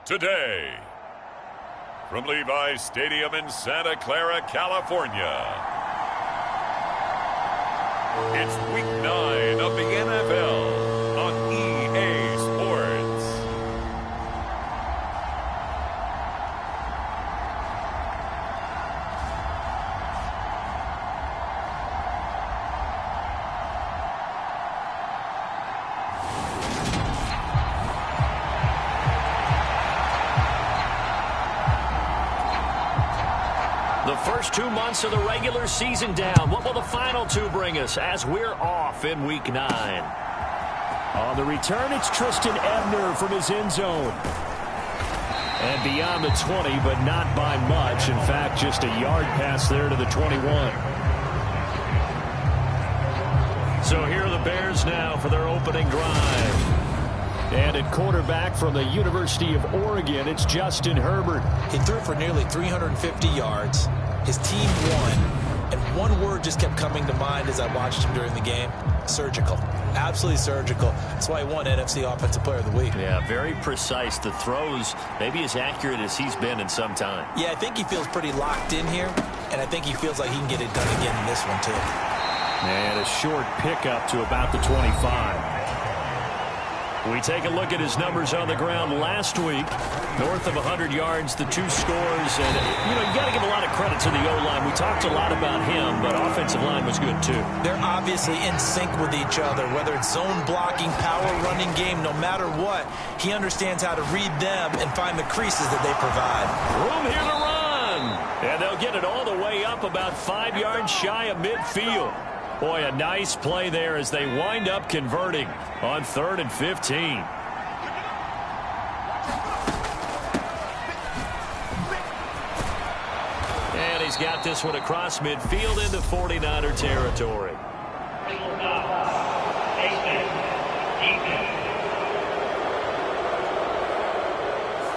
today. From Levi's Stadium in Santa Clara, California, it's Week 9 of the NFL on EA Sports. The first 2 months of the regular season down. What will the final 2 bring us as we're off in Week 9? On the return, it's Tristan Ebner from his end zone. And beyond the 20, but not by much. In fact, just a yard pass there to the 21. So here are the Bears now for their opening drive. And at quarterback from the University of Oregon, it's Justin Herbert. He threw for nearly 350 yards. His team won. And one word just kept coming to mind as I watched him during the game. Surgical. Absolutely surgical. That's why he won NFC Offensive Player of the Week. Yeah, very precise. The throws maybe as accurate as he's been in some time. Yeah, I think he feels pretty locked in here. And I think he feels like he can get it done again in this one, too. And a short pickup to about the 25. We take a look at his numbers on the ground last week. North of 100 yards, the 2 scores. And, you got to give a lot of credit to the O-line. We talked a lot about him, but offensive line was good, too. They're obviously in sync with each other, whether it's zone blocking, power running game, no matter what. He understands how to read them and find the creases that they provide. Room here to run. And they'll get it all the way up about 5 yards shy of midfield. Boy, a nice play there as they wind up converting on 3rd and 15. And he's got this one across midfield into 49er territory.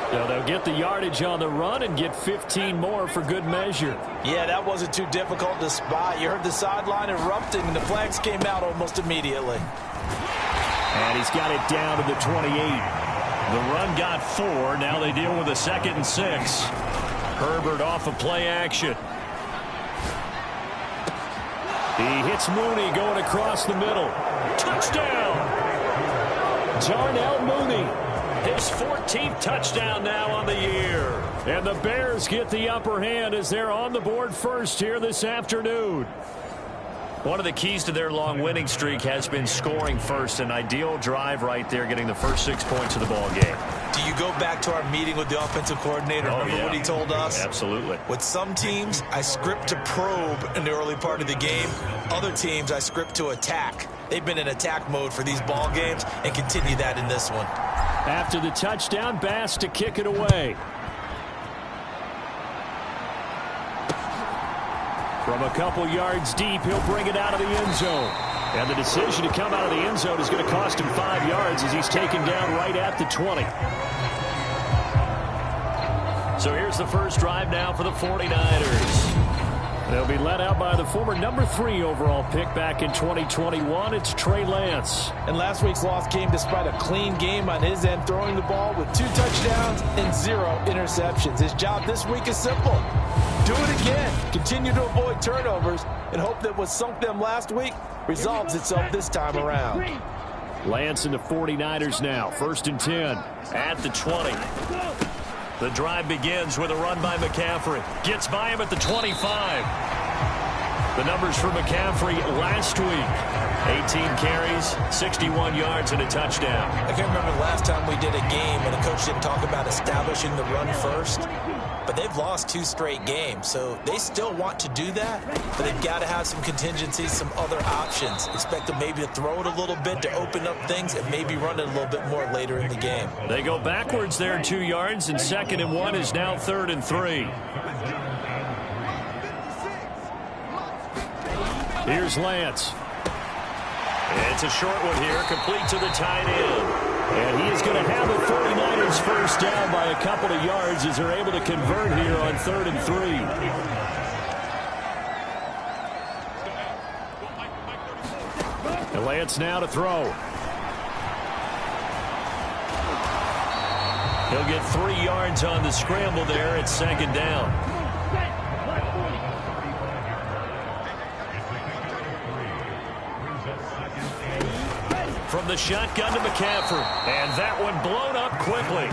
So they'll get the yardage on the run and get 15 more for good measure. Yeah, that wasn't too difficult to spot. You heard the sideline erupting, and the flags came out almost immediately. And he's got it down to the 28. The run got 4. Now they deal with a 2nd and 6. Herbert off of play action. He hits Mooney going across the middle. Touchdown! Darnell Mooney. His 14th touchdown now on the year. And the Bears get the upper hand as they're on the board first here this afternoon. One of the keys to their long winning streak has been scoring first. An ideal drive right there, getting the first 6 points of the ball game. Do you go back to our meeting with the offensive coordinator? Remember what he told us? Absolutely. With some teams, I script to probe in the early part of the game. Other teams, I script to attack. They've been in attack mode for these ball games and continue that in this one. After the touchdown, Bass to kick it away. From a couple yards deep, he'll bring it out of the end zone. And the decision to come out of the end zone is going to cost him 5 yards as he's taken down right at the 20. So here's the first drive now for the 49ers. They'll be led out by the former number 3 overall pick back in 2021. It's Trey Lance. And last week's loss came despite a clean game on his end, throwing the ball with 2 touchdowns and 0 interceptions. His job this week is simple. Do it again. Continue to avoid turnovers and hope that what sunk them last week resolves itself this time around. Lance and the 49ers now. 1st and 10. At the 20. The drive begins with a run by McCaffrey. Gets by him at the 25. The numbers for McCaffrey last week. 18 carries, 61 yards, and a touchdown. I can't remember the last time we did a game and a coach didn't talk about establishing the run first. But they've lost 2 straight games, so they still want to do that, but they've got to have some contingencies, some other options. Expect them maybe to throw it a little bit to open up things and maybe run it a little bit more later in the game. They go backwards there 2 yards, and 2nd and 1 is now 3rd and 3. Here's Lance. It's a short one here, complete to the tight end. And he is going to have the 49ers first down by a couple of yards as they're able to convert here on 3rd and 3. And Lance now to throw. He'll get 3 yards on the scramble there at second down. From the shotgun to McCaffrey. And that one blown up quickly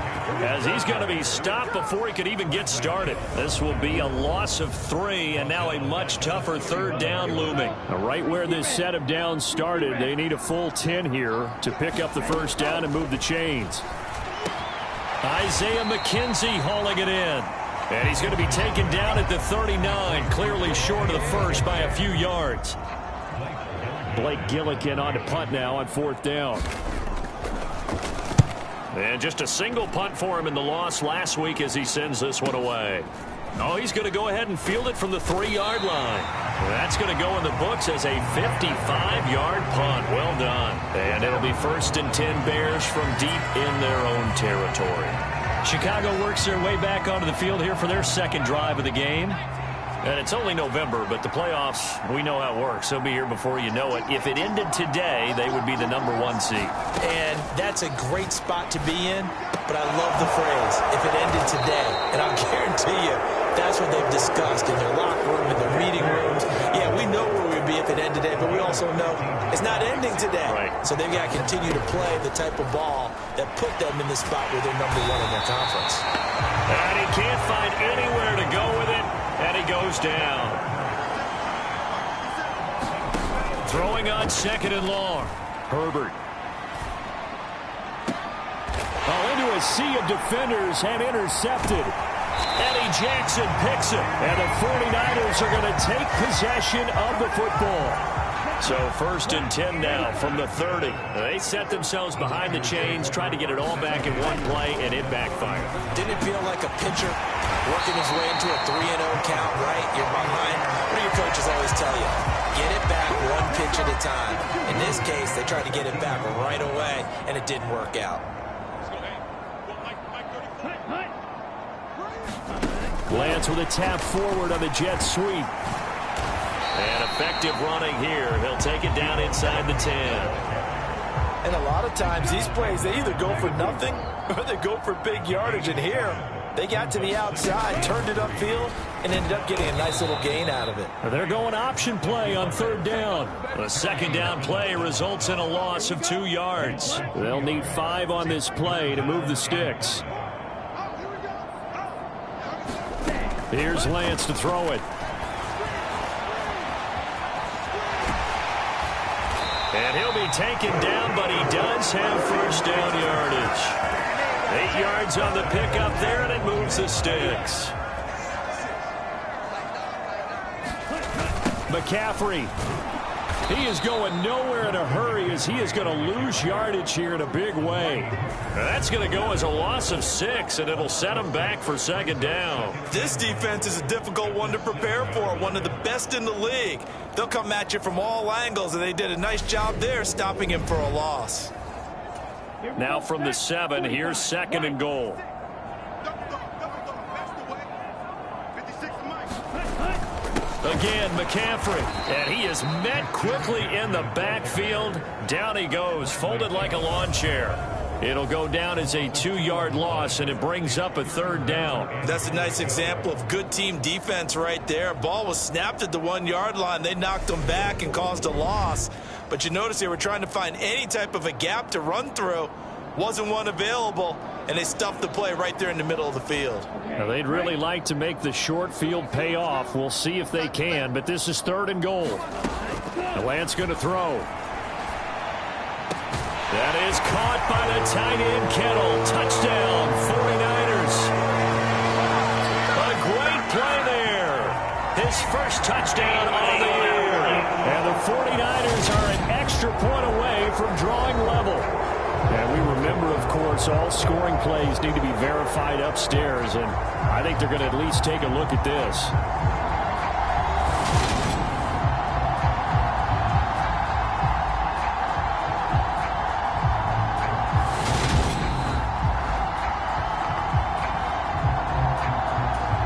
as he's going to be stopped before he could even get started. This will be a loss of 3 and now a much tougher third down looming. Right where this set of downs started, they need a full 10 here to pick up the first down and move the chains. Isaiah McKenzie hauling it in. And he's going to be taken down at the 39, clearly short of the first by a few yards. Blake Gillikin on to punt now on 4th down. And just a single punt for him in the loss last week as he sends this one away. Oh, he's going to go ahead and field it from the 3-yard line. That's going to go in the books as a 55-yard punt. Well done. And it'll be 1st and 10 Bears from deep in their own territory. Chicago works their way back onto the field here for their second drive of the game. And it's only November, but the playoffs, we know how it works. They'll be here before you know it. If it ended today, they would be the #1 seed. And that's a great spot to be in, but I love the phrase, if it ended today. And I'll guarantee you, that's what they've discussed in their locker room, in their meeting rooms. Yeah, we know where we'd be if it ended today, but we also know it's not ending today. Right. So they've got to continue to play the type of ball that put them in the spot where they're #1 in their conference. And he can't find anywhere to go with it. And he goes down. Throwing on 2nd and long. Herbert. Into a sea of defenders and intercepted. Eddie Jackson picks it. And the 49ers are going to take possession of the football. So 1st and 10 now from the 30. They set themselves behind the chains, tried to get it all back in one play, and it backfired. Didn't it feel like a pitcher working his way into a 3-0 count, right? You're behind. What do your coaches always tell you? Get it back one pitch at a time. In this case, they tried to get it back right away, and it didn't work out. Lance with a tap forward on the jet sweep. And effective running here. He'll take it down inside the 10. And a lot of times these plays, they either go for nothing or they go for big yardage. And here, they got to the outside, turned it upfield, and ended up getting a nice little gain out of it. They're going option play on 3rd down. The 2nd down play results in a loss of 2 yards. They'll need 5 on this play to move the sticks. Here's Lance to throw it. And he'll be taken down, but he does have 1st down yardage. 8 yards on the pickup there, and it moves the sticks. McCaffrey. He is going nowhere in a hurry as he is going to lose yardage here in a big way. That's going to go as a loss of 6, and it'll set him back for 2nd down. This defense is a difficult one to prepare for, one of the best in the league. They'll come at you from all angles, and they did a nice job there stopping him for a loss. Now from the 7, here's 2nd and goal. Again, McCaffrey, and he is met quickly in the backfield. Down he goes, folded like a lawn chair. It'll go down as a 2-yard loss, and it brings up a 3rd down. That's a nice example of good team defense right there. Ball was snapped at the 1-yard line. They knocked them back and caused a loss. But you notice they were trying to find any type of a gap to run through. Wasn't one available, and they stuffed the play right there in the middle of the field. Now, they'd really like to make the short field pay off. We'll see if they can, but this is 3rd and goal. Lance going to throw. That is caught by the tight end, Kittle. Touchdown, 49ers. A great play there. His first touchdown of the year. And the 49ers are an extra point away from drawing level. And we remember, of course, all scoring plays need to be verified upstairs, and I think they're going to at least take a look at this.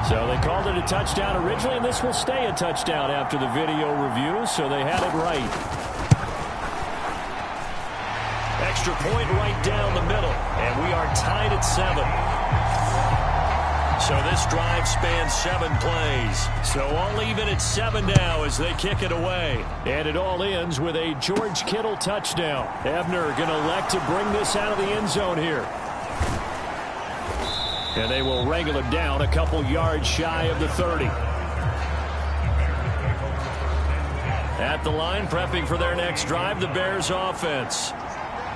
So they called it a touchdown originally, and this will stay a touchdown after the video review, so they had it right. extra point right down the middle. And we are tied at 7. So this drive spans 7 plays. So all even at 7 now as they kick it away. And it all ends with a George Kittle touchdown. Ebner going to elect to bring this out of the end zone here. And they will wrangle him down a couple yards shy of the 30. At the line, prepping for their next drive, the Bears offense.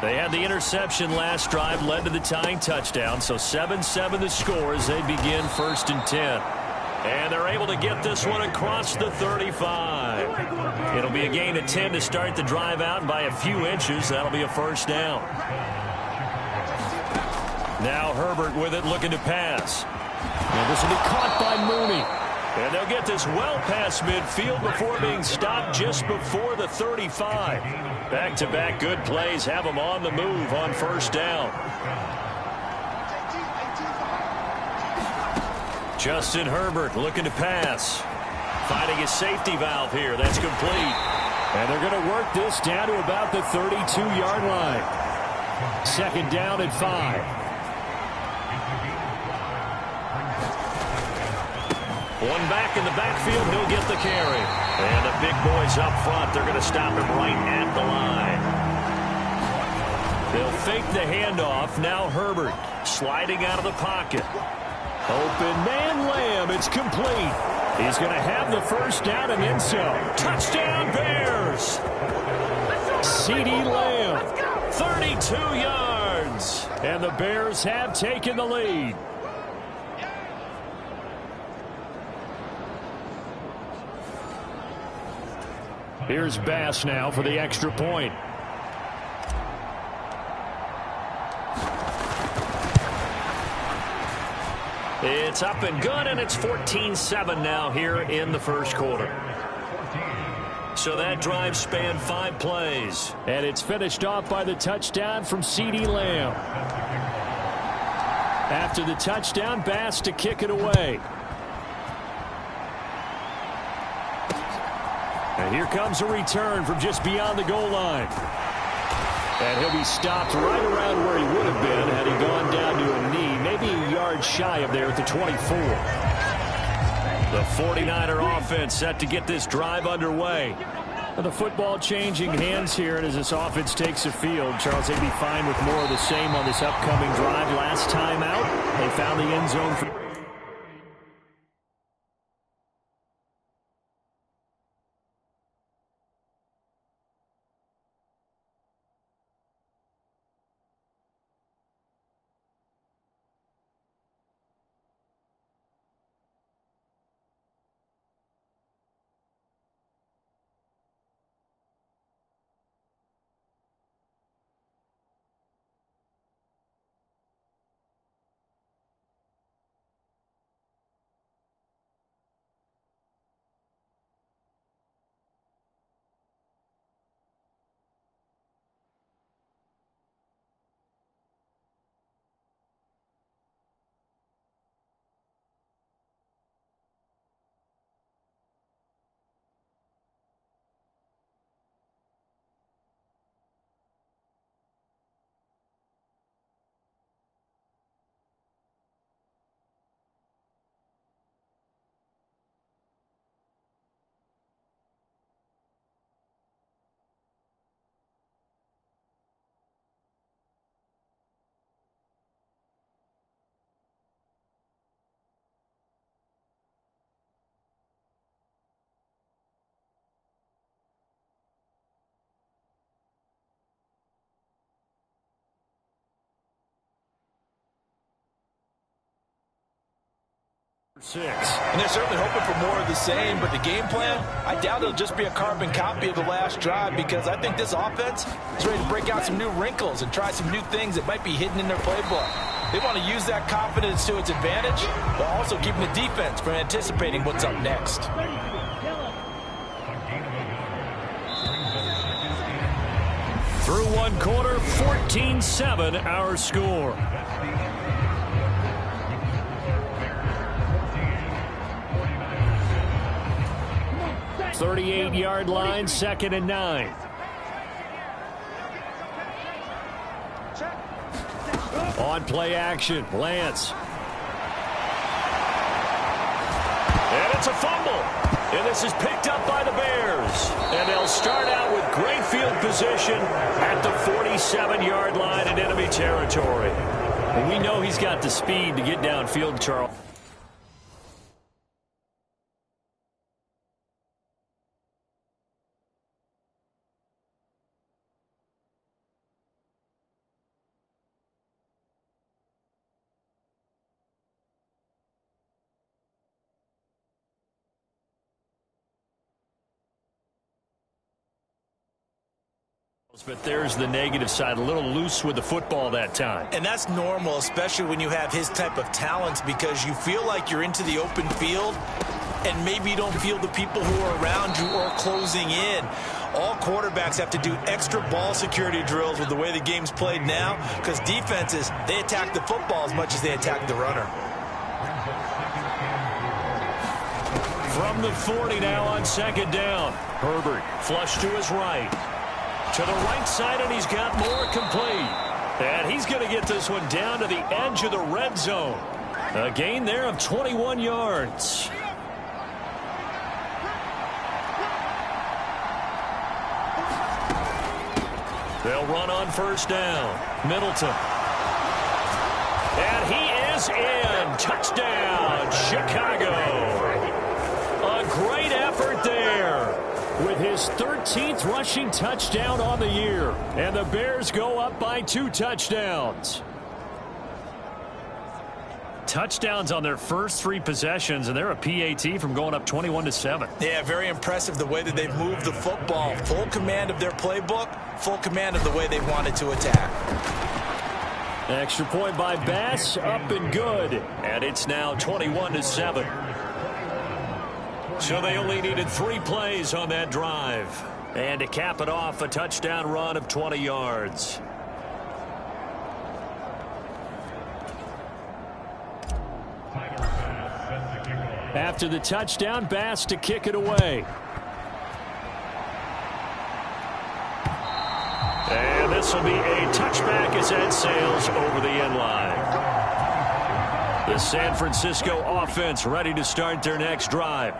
They had the interception last drive, led to the tying touchdown. So 7-7 the score as they begin 1st and 10. And they're able to get this one across the 35. It'll be a gain of 10 to start the drive out, and by a few inches, that'll be a first down. Now Herbert with it, looking to pass. And this will be caught by Mooney. And they'll get this well past midfield before being stopped just before the 35. Back-to-back good plays have them on the move on first down. Justin Herbert looking to pass. Finding his safety valve here. That's complete. And they're going to work this down to about the 32-yard line. 2nd down at 5. One back in the backfield, he'll get the carry. And the big boys up front, they're going to stop him right at the line. They'll fake the handoff. Now Herbert sliding out of the pocket. Open man Lamb, it's complete. He's going to have the first down and then some. Touchdown Bears! CeeDee Lamb. 32 yards. And the Bears have taken the lead. Here's Bass now for the extra point. It's up and good, and it's 14-7 now here in the first quarter. So that drive spanned 5 plays. And it's finished off by the touchdown from CeeDee Lamb. After the touchdown, Bass to kick it away. And here comes a return from just beyond the goal line. And he'll be stopped right around where he would have been had he gone down to a knee, maybe a yard shy of there at the 24. The 49er offense set to get this drive underway. The football changing hands here, and as this offense takes the field, Charles, they'd be fine with more of the same on this upcoming drive. Last time out, they found the end zone for... And they're certainly hoping for more of the same, but the game plan, I doubt it'll just be a carbon copy of the last drive, because I think this offense is ready to break out some new wrinkles and try some new things that might be hidden in their playbook. They want to use that confidence to its advantage, while also keeping the defense from anticipating what's up next. Through one quarter, 14-7 our score. 38-yard line, 2nd and 9. On play action, Lance. And it's a fumble. And this is picked up by the Bears. And they'll start out with great field position at the 47-yard line in enemy territory. And we know he's got the speed to get downfield, Charles. But there's the negative side, a little loose with the football that time. And that's normal, especially when you have his type of talents, because you feel like you're into the open field and maybe you don't feel the people who are around you or closing in. All quarterbacks have to do extra ball security drills with the way the game's played now, because defenses, they attack the football as much as they attack the runner. From the 40 now on second down. Herbert flush to his right. To the right side, and he's got more complete. And he's going to get this one down to the edge of the red zone. A gain there of 21 yards. They'll run on first down. Middleton. And he is in. Touchdown, Chicago. A great effort there, with his 13th rushing touchdown on the year. And the Bears go up by 2 touchdowns. Touchdowns on their first 3 possessions, and they're a PAT from going up 21-7. Yeah, very impressive the way that they've moved the football. Full command of their playbook, full command of the way they wanted to attack. Extra point by Bass, up and good. And it's now 21-7. So they only needed 3 plays on that drive. And to cap it off, a touchdown run of 20 yards. After the touchdown, Bass to kick it away. And this will be a touchback as that sails over the end line. The San Francisco offense ready to start their next drive.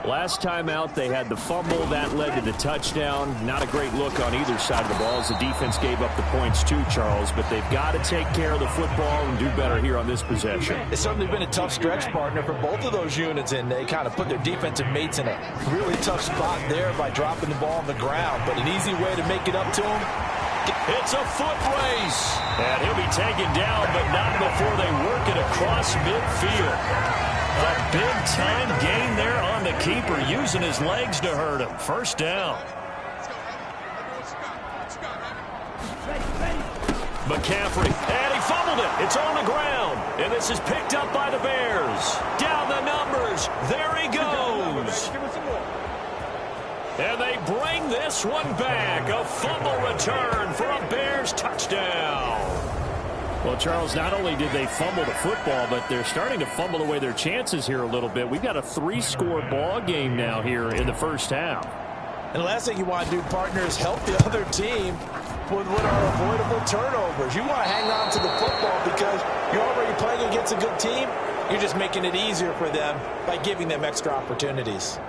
Last time out, they had the fumble. That led to the touchdown. Not a great look on either side of the ball as the defense gave up the points too, Charles. But they've got to take care of the football and do better here on this possession. It's certainly been a tough stretch, partner, for both of those units, and they kind of put their defensive mates in a really tough spot there by dropping the ball on the ground. But an easy way to make it up to them. It's a foot race. And he'll be taken down, but not before they work it across midfield. A big-time gain there on the keeper, using his legs to hurt him. First down. McCaffrey, and he fumbled it. It's on the ground, and this is picked up by the Bears. Down the numbers. There he goes. And they bring this one back. A fumble return for a Bears touchdown. Well, Charles, not only did they fumble the football, but they're starting to fumble away their chances here a little bit. We've got a 3-score ball game now here in the first half. And the last thing you want to do, partner, is help the other team with what are avoidable turnovers. You want to hang on to the football because you're already playing against a good team. You're just making it easier for them by giving them extra opportunities.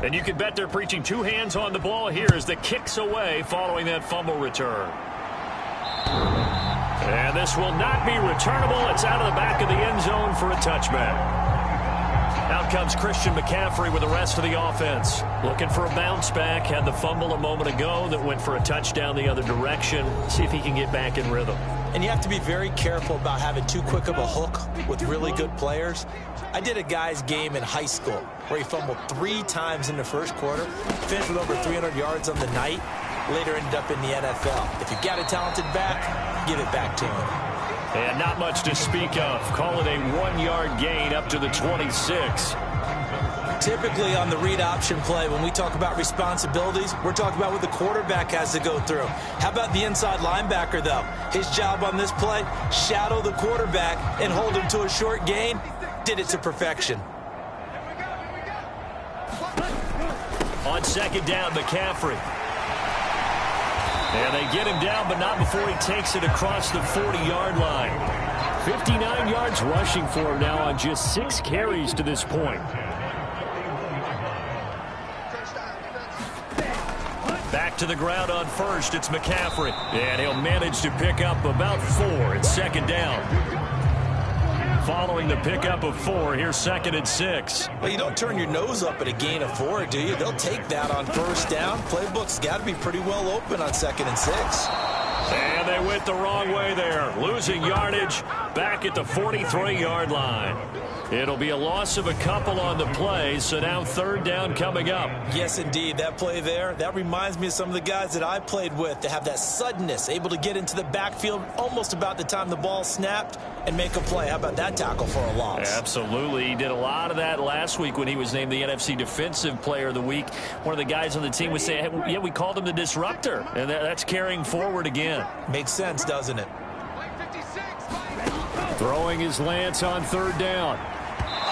And you can bet they're preaching 2 hands on the ball here as the kick's away following that fumble return. And this will not be returnable. It's out of the back of the end zone for a touchback. Out comes Christian McCaffrey with the rest of the offense. Looking for a bounce back. Had the fumble a moment ago that went for a touchdown the other direction. See if he can get back in rhythm. And you have to be very careful about having too quick of a hook with really good players. I did a guy's game in high school where he fumbled 3 times in the first quarter, finished with over 300 yards on the night, later ended up in the NFL. If you've got a talented back, give it back to him. And not much to speak of. Call it a 1-yard gain up to the 26. Typically on the read option play, when we talk about responsibilities, we're talking about what the quarterback has to go through. How about the inside linebacker, though? His job on this play, shadow the quarterback and hold him to a short gain. Did it to perfection. On second down, McCaffrey. And they get him down, but not before he takes it across the 40-yard line. 59 yards rushing for him now on just 6 carries to this point. Back to the ground on first, it's McCaffrey. And he'll manage to pick up about 4. It's second down. Following the pickup of 4, here's second and 6. Well, you don't turn your nose up at a gain of 4, do you? They'll take that on first down. Playbook's got to be pretty well open on second and 6. And they went the wrong way there. Losing yardage back at the 43-yard line. It'll be a loss of a couple on the play, so now third down coming up. Yes, indeed. That play there, that reminds me of some of the guys that I played with to have that suddenness, able to get into the backfield almost about the time the ball snapped and make a play. How about that tackle for a loss? Absolutely. He did a lot of that last week when he was named the NFC Defensive Player of the Week. One of the guys on the team was saying, hey, yeah, we called him the disruptor, and that's carrying forward again. Makes sense, doesn't it? Throwing his Lance on third down.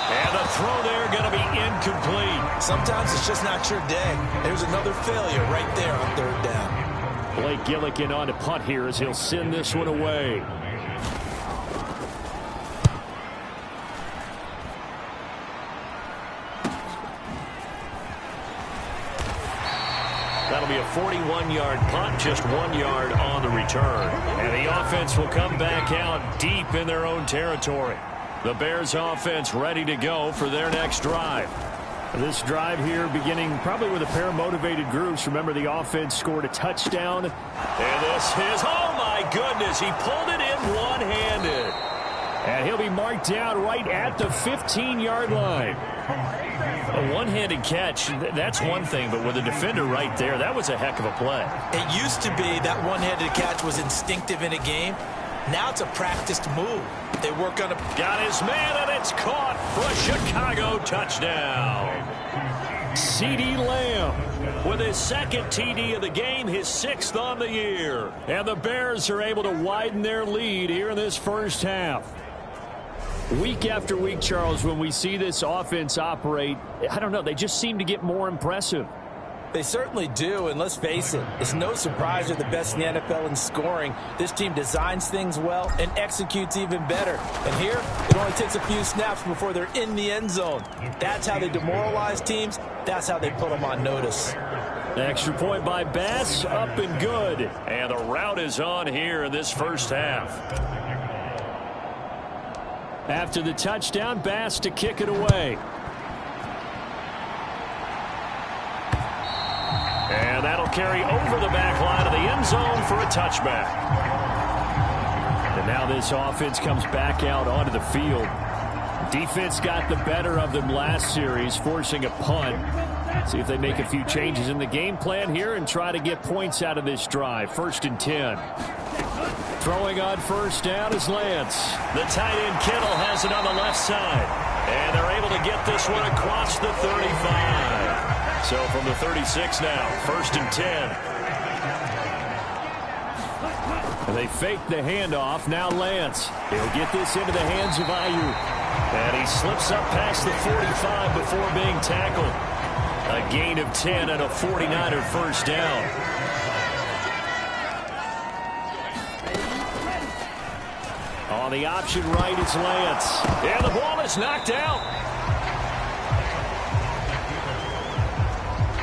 And the throw there going to be incomplete. Sometimes it's just not your day. There's another failure right there on third down. Blake Gillikin on to punt here as he'll send this one away. That'll be a 41-yard punt, just 1 yard on the return. And the offense will come back out deep in their own territory. The Bears offense ready to go for their next drive. This drive here beginning probably with a pair of motivated groups. Remember, the offense scored a touchdown. And this is, oh my goodness, he pulled it in one-handed. And he'll be marked down right at the 15-yard line. A one-handed catch, that's one thing, but with a defender right there, that was a heck of a play. It used to be that one-handed catch was instinctive in a game. Now it's a practiced move. They work on a... Got his man, and it's caught for a Chicago touchdown. CeeDee Lamb with his second TD of the game, his 6th on the year. And the Bears are able to widen their lead here in this first half. Week after week, Charles, when we see this offense operate, I don't know, they just seem to get more impressive. They certainly do, and let's face it, it's no surprise they're the best in the NFL in scoring. This team designs things well and executes even better. And here, it only takes a few snaps before they're in the end zone. That's how they demoralize teams. That's how they put them on notice. Extra point by Bass, up and good. And the route is on here in this first half. After the touchdown, Bass to kick it away. And that'll carry over the back line of the end zone for a touchback. And now this offense comes back out onto the field. Defense got the better of them last series, forcing a punt. See if they make a few changes in the game plan here and try to get points out of this drive. 1st and 10. Throwing on first down is Lance. The tight end Kittle has it on the left side. And they're able to get this one across the 35. So from the 36 now, 1st and 10. And they fake the handoff. Now Lance. He'll get this into the hands of Ayuk. And he slips up past the 45 before being tackled. A gain of 10 and a 49er first down. On the option right is Lance. And the ball is knocked out.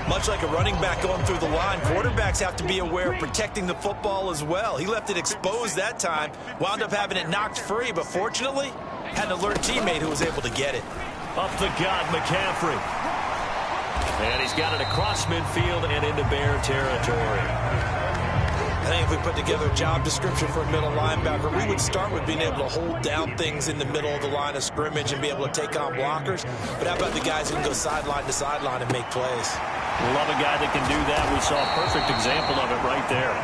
Much like a running back going through the line, quarterbacks have to be aware of protecting the football as well. He left it exposed that time, wound up having it knocked free, but fortunately, had an alert teammate who was able to get it. Up the gut, McCaffrey. And he's got it across midfield and into Bear territory. I think if we put together a job description for a middle linebacker, we would start with being able to hold down things in the middle of the line of scrimmage and be able to take on blockers. But how about the guys who can go sideline to sideline and make plays? Love a guy that can do that. We saw a perfect example of it right there.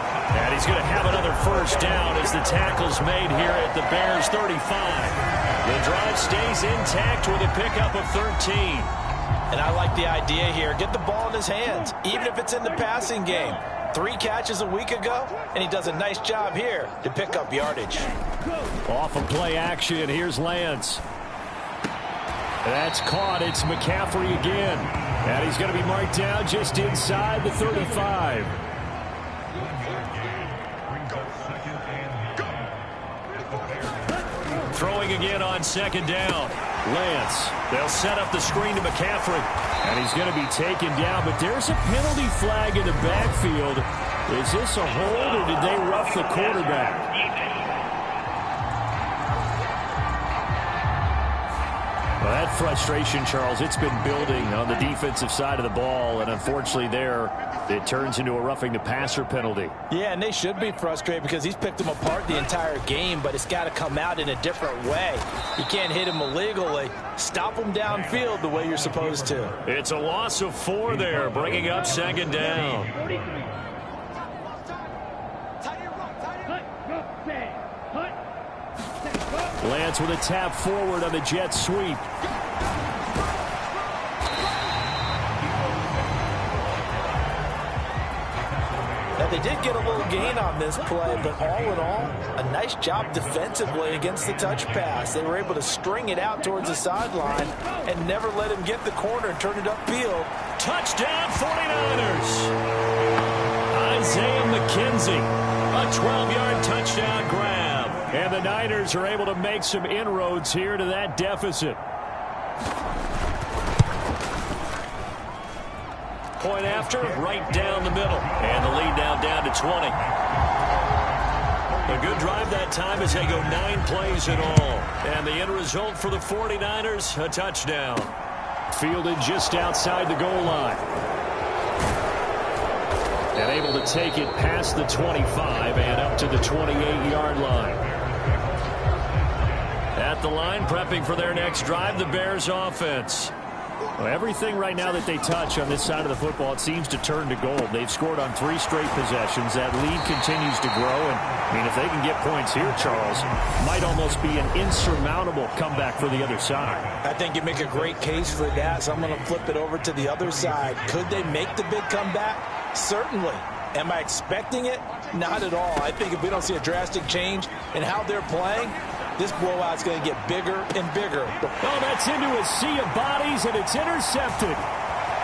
And he's going to have another first down as the tackle's made here at the Bears 35. The drive stays intact with a pickup of 13. And I like the idea here. Get the ball in his hands, even if it's in the passing game. 3 catches a week ago, and he does a nice job here to pick up yardage. Off of play action, here's Lance. That's caught. It's McCaffrey again. And he's going to be marked down just inside the 35. Throwing again on second down. Lance. They'll set up the screen to McCaffrey. And he's going to be taken down, but there's a penalty flag in the backfield. Is this a hold, or did they rough the quarterback? Well, that frustration, Charles, it's been building on the defensive side of the ball, and unfortunately there, it turns into a roughing the passer penalty. Yeah, and they should be frustrated because he's picked them apart the entire game, but it's got to come out in a different way. You can't hit him illegally. Stop him downfield the way you're supposed to. It's a loss of 4 there, bringing up second down. Lance with a tap forward on the jet sweep. Now, they did get a little gain on this play, but all in all, a nice job defensively against the touch pass. They were able to string it out towards the sideline and never let him get the corner and turn it upfield. Touchdown, 49ers. Isaiah McKenzie, a 12-yard touchdown grab. And the Niners are able to make some inroads here to that deficit. Point after, right down the middle. And the lead now down to 20. A good drive that time as they go 9 plays in all. And the end result for the 49ers, a touchdown. Fielded just outside the goal line. And able to take it past the 25 and up to the 28-yard line. At the line, prepping for their next drive, the Bears offense. Well, everything right now that they touch on this side of the football, it seems to turn to gold. They've scored on 3 straight possessions. That lead continues to grow. And, I mean, if they can get points here, Charles, might almost be an insurmountable comeback for the other side. I think you make a great case for that, so I'm going to flip it over to the other side. Could they make the big comeback? Certainly. Am I expecting it? Not at all. I think if we don't see a drastic change in how they're playing, this blowout's going to get bigger and bigger. Oh, that's into a sea of bodies, and it's intercepted.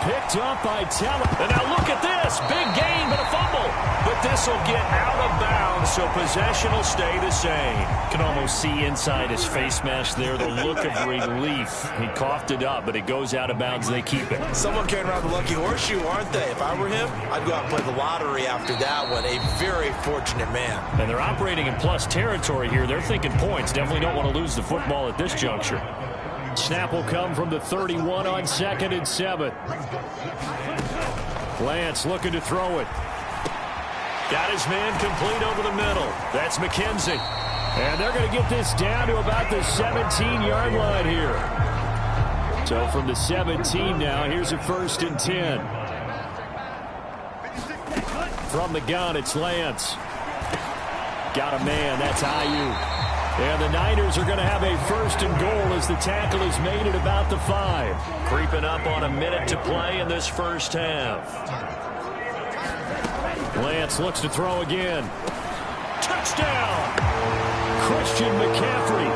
Picked up by Teller. And now look at this. Big gain, but a fumble. But this will get out of bounds, so possession will stay the same. Can almost see inside his face mask there the look of relief. He coughed it up, but it goes out of bounds. They keep it. Someone carrying around the lucky horseshoe, aren't they? If I were him, I'd go out and play the lottery after that one. A very fortunate man. And they're operating in plus territory here. They're thinking points. Definitely don't want to lose the football at this juncture. Snap will come from the 31 on 2nd and 7. Lance looking to throw it. Got his man complete over the middle. That's McKenzie. And they're going to get this down to about the 17-yard line here. So from the 17 now, here's a 1st and 10. From the gun, it's Lance. Got a man. That's Ayuk. And the Niners are going to have a 1st and goal as the tackle is made at about the 5. Creeping up on a minute to play in this first half. Lance looks to throw again. Touchdown! Christian McCaffrey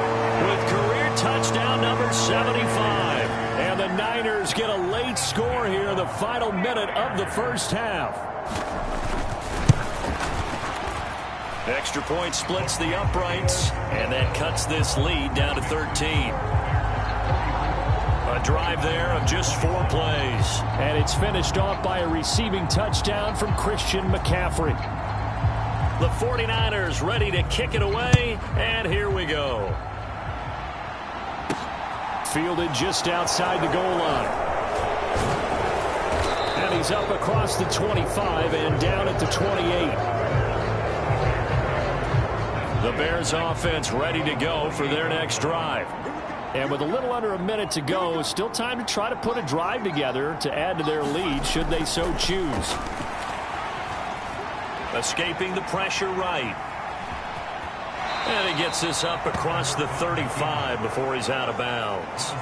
with career touchdown number 75. And the Niners get a late score here in the final minute of the first half. Extra point splits the uprights, and that cuts this lead down to 13. A drive there of just 4 plays. And it's finished off by a receiving touchdown from Christian McCaffrey. The 49ers ready to kick it away, and here we go. Fielded just outside the goal line. And he's up across the 25 and down at the 28. The Bears offense ready to go for their next drive. And with a little under a minute to go, still time to try to put a drive together to add to their lead should they so choose. Escaping the pressure right. And he gets this up across the 35 before he's out of bounds.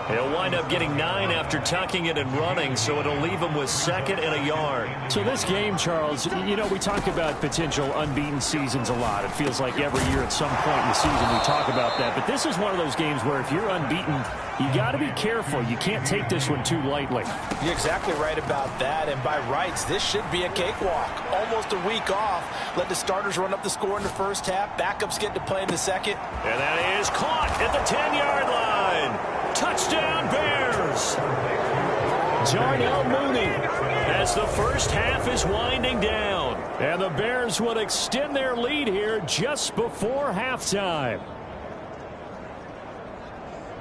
He'll wind up getting 9 after tucking it and running, so it'll leave him with 2nd and a yard. So this game, Charles, you know, we talk about potential unbeaten seasons a lot. It feels like every year at some point in the season we talk about that. But this is one of those games where if you're unbeaten, you got to be careful. You can't take this one too lightly. You're exactly right about that. And by rights, this should be a cakewalk. Almost a week off. Let the starters run up the score in the first half. Backups get to play in the second. And that is caught at the 10-yard line. Touchdown, Bears! Darnell Mooney. As the first half is winding down. And the Bears will extend their lead here just before halftime.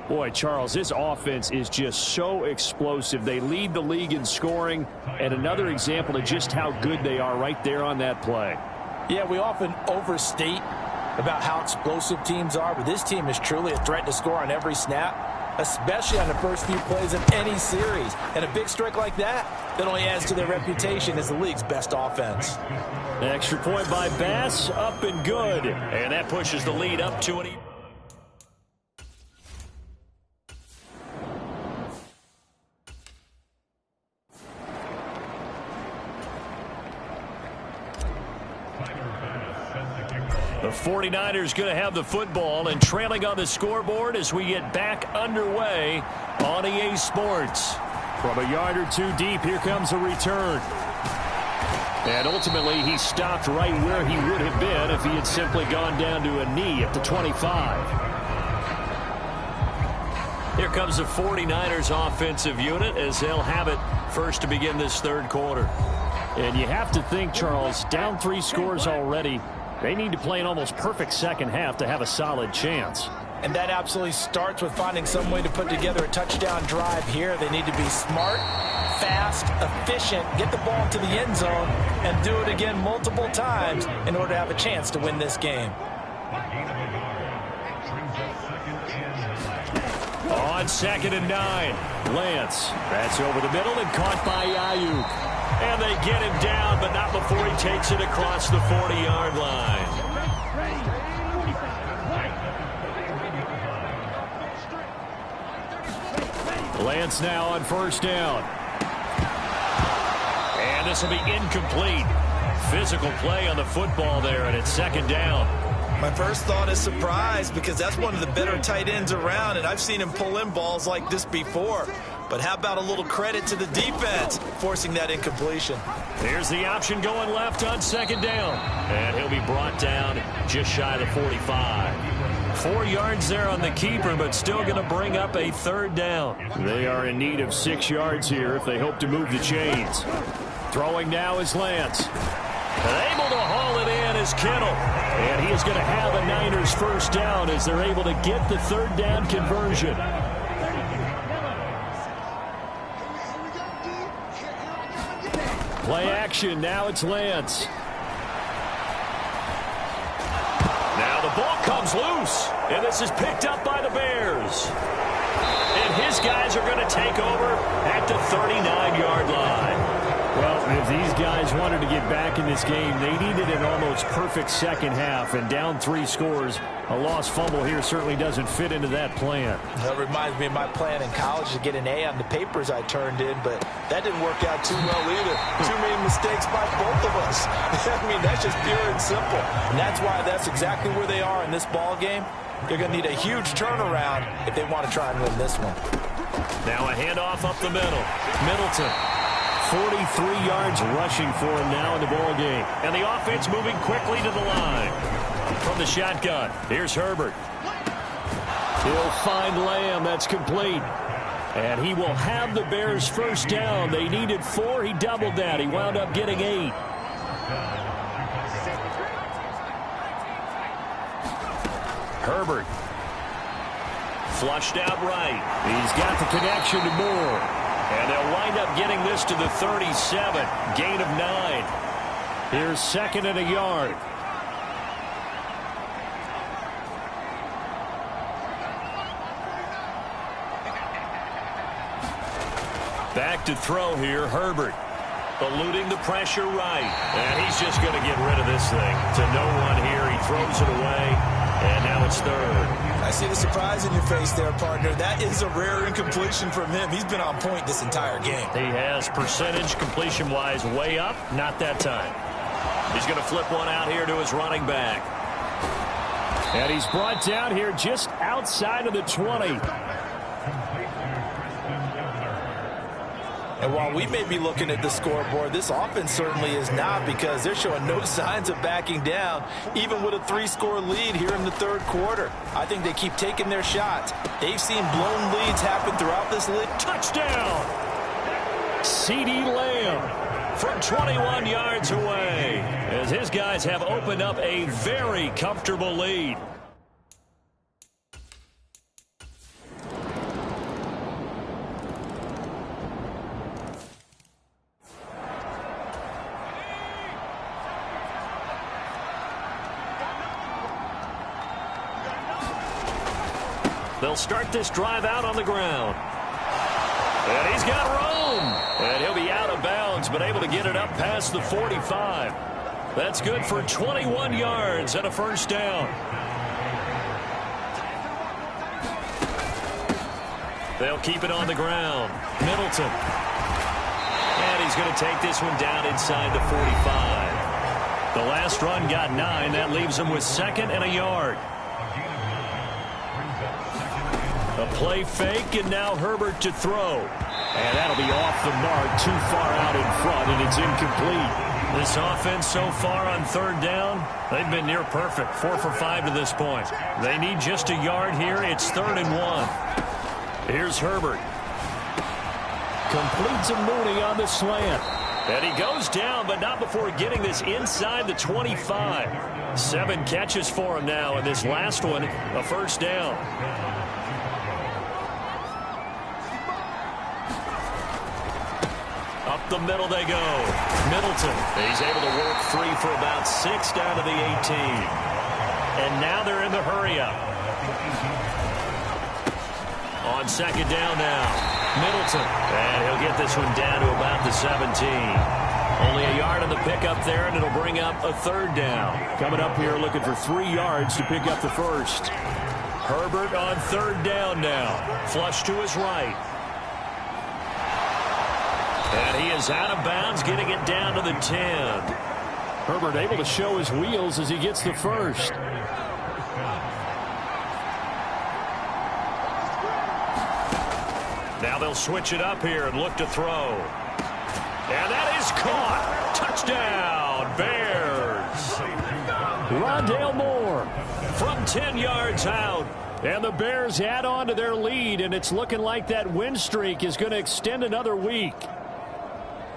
Boy, Charles, this offense is just so explosive. They lead the league in scoring, and another example of just how good they are right there on that play. Yeah, we often overstate about how explosive teams are, but this team is truly a threat to score on every snap, especially on the first few plays of any series. And a big strike like that only adds to their reputation as the league's best offense. An extra point by Bass, up and good. And that pushes the lead up to an... The 49ers going to have the football and trailing on the scoreboard as we get back underway on EA Sports. From a yard or two deep, here comes a return. And ultimately, he stopped right where he would have been if he had simply gone down to a knee at the 25. Here comes the 49ers offensive unit as they'll have it first to begin this third quarter. And you have to think, Charles, down 3 scores already. They need to play an almost perfect second half to have a solid chance. And that absolutely starts with finding some way to put together a touchdown drive here. They need to be smart, fast, efficient, get the ball to the end zone, and do it again multiple times in order to have a chance to win this game. On 2nd and 9, Lance. That's over the middle and caught by Ayuk. And they get him down, but not before he takes it across the 40-yard line. Lance now on first down. And this will be incomplete. Physical play on the football there, and it's 2nd down. My first thought is surprise because that's one of the better tight ends around, and I've seen him pull in balls like this before. But how about a little credit to the defense forcing that incompletion? Here's the option going left on 2nd down. And he'll be brought down just shy of the 45. 4 yards there on the keeper, but still going to bring up a 3rd down. They are in need of 6 yards here if they hope to move the chains. Throwing now is Lance. And able to haul it in is Kittle. And he is going to have a Niners first down as they're able to get the 3rd down conversion. Play action. Now it's Lance. Now the ball comes loose. And this is picked up by the Bears. And his guys are going to take over at the 39-yard line. Well, if these guys wanted to get back in this game, they needed an almost perfect second half. And down 3 scores, a lost fumble here certainly doesn't fit into that plan. That reminds me of my plan in college to get an A on the papers I turned in, but that didn't work out too well either. Too many mistakes by both of us. I mean, that's just pure and simple. And that's why that's exactly where they are in this ball game. They're going to need a huge turnaround if they want to try and win this one. Now a handoff up the middle. Middleton. 43 yards rushing for him now in the ball game. And the offense moving quickly to the line. From the shotgun, here's Herbert. He'll find Lamb. That's complete. And he will have the Bears first down. They needed 4. He doubled that. He wound up getting 8. Herbert Flushed out right. He's got the connection to Moore. And they'll wind up getting this to the 37. Gain of 9. Here's 2nd and a yard. Back to throw here, Herbert. Eluding the pressure right. And he's just going to get rid of this thing. To no one here. He throws it away. And now it's 3rd. I see the surprise in your face there, partner. That is a rare incompletion from him. He's been on point this entire game. He has percentage completion-wise way up. Not that time. He's going to flip one out here to his running back. And he's brought down here just outside of the 20. And while we may be looking at the scoreboard, this offense certainly is not, because they're showing no signs of backing down, even with a 3-score lead here in the 3rd quarter. I think they keep taking their shots. They've seen blown leads happen throughout this league. Touchdown! CeeDee Lamb from 21 yards away, as his guys have opened up a very comfortable lead. They'll start this drive out on the ground. And he's got room. And he'll be out of bounds, but able to get it up past the 45. That's good for 21 yards and a 1st down. They'll keep it on the ground. Middleton. And he's going to take this one down inside the 45. The last run got 9. That leaves him with 2nd and a yard. A play fake, and now Herbert to throw. And that'll be off the mark, too far out in front, and it's incomplete. This offense so far on 3rd down, they've been near perfect. 4 for 5 to this point. They need just a yard here. It's 3rd and 1. Here's Herbert. Completes a Mooney on the slant. And he goes down, but not before getting this inside the 25. 7 catches for him now, and this last one, a 1st down. Up the middle they go. Middleton. He's able to work 3 for about 6 down to the 18. And now they're in the hurry-up. On 2nd down now. Middleton. And he'll get this one down to about the 17. Only a yard on the pickup there, and it'll bring up a 3rd down. Coming up here looking for 3 yards to pick up the 1st. Herbert on 3rd down now. Flush to his right. And he is out of bounds, getting it down to the 10. Herbert able to show his wheels as he gets the 1st. Now they'll switch it up here and look to throw. And that is caught. Touchdown, Bears. Rondale Moore from 10 yards out. And the Bears add on to their lead, and it's looking like that win streak is going to extend another week.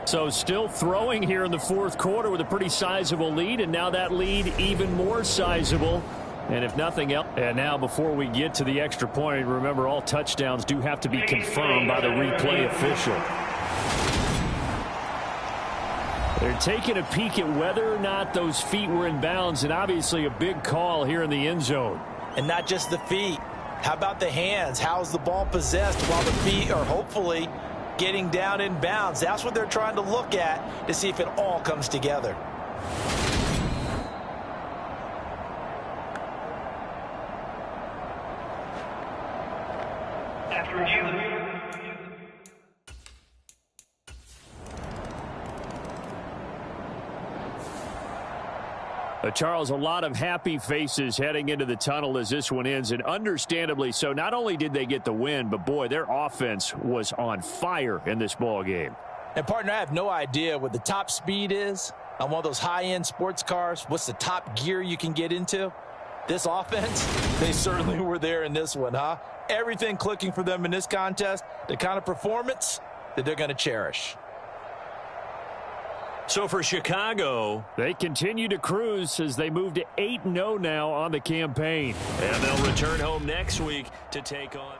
So still throwing here in the 4th quarter with a pretty sizable lead, and now that lead even more sizable. And if nothing else, and now before we get to the extra point, remember all touchdowns do have to be confirmed by the replay official. They're taking a peek at whether or not those feet were in bounds, and obviously a big call here in the end zone. And not just the feet. How about the hands? How's the ball possessed while the feet are hopefully getting down in bounds? That's what they're trying to look at to see if it all comes together. After review. Charles, a lot of happy faces heading into the tunnel as this one ends, and understandably so. Not only did they get the win, but boy, their offense was on fire in this ball game. And partner, I have no idea what the top speed is on one of those high-end sports cars. What's the top gear you can get into? This offense, they certainly were there in this one, huh? Everything clicking for them in this contest, the kind of performance that they're going to cherish. So for Chicago, they continue to cruise as they move to 8-0 now on the campaign. And they'll return home next week to take on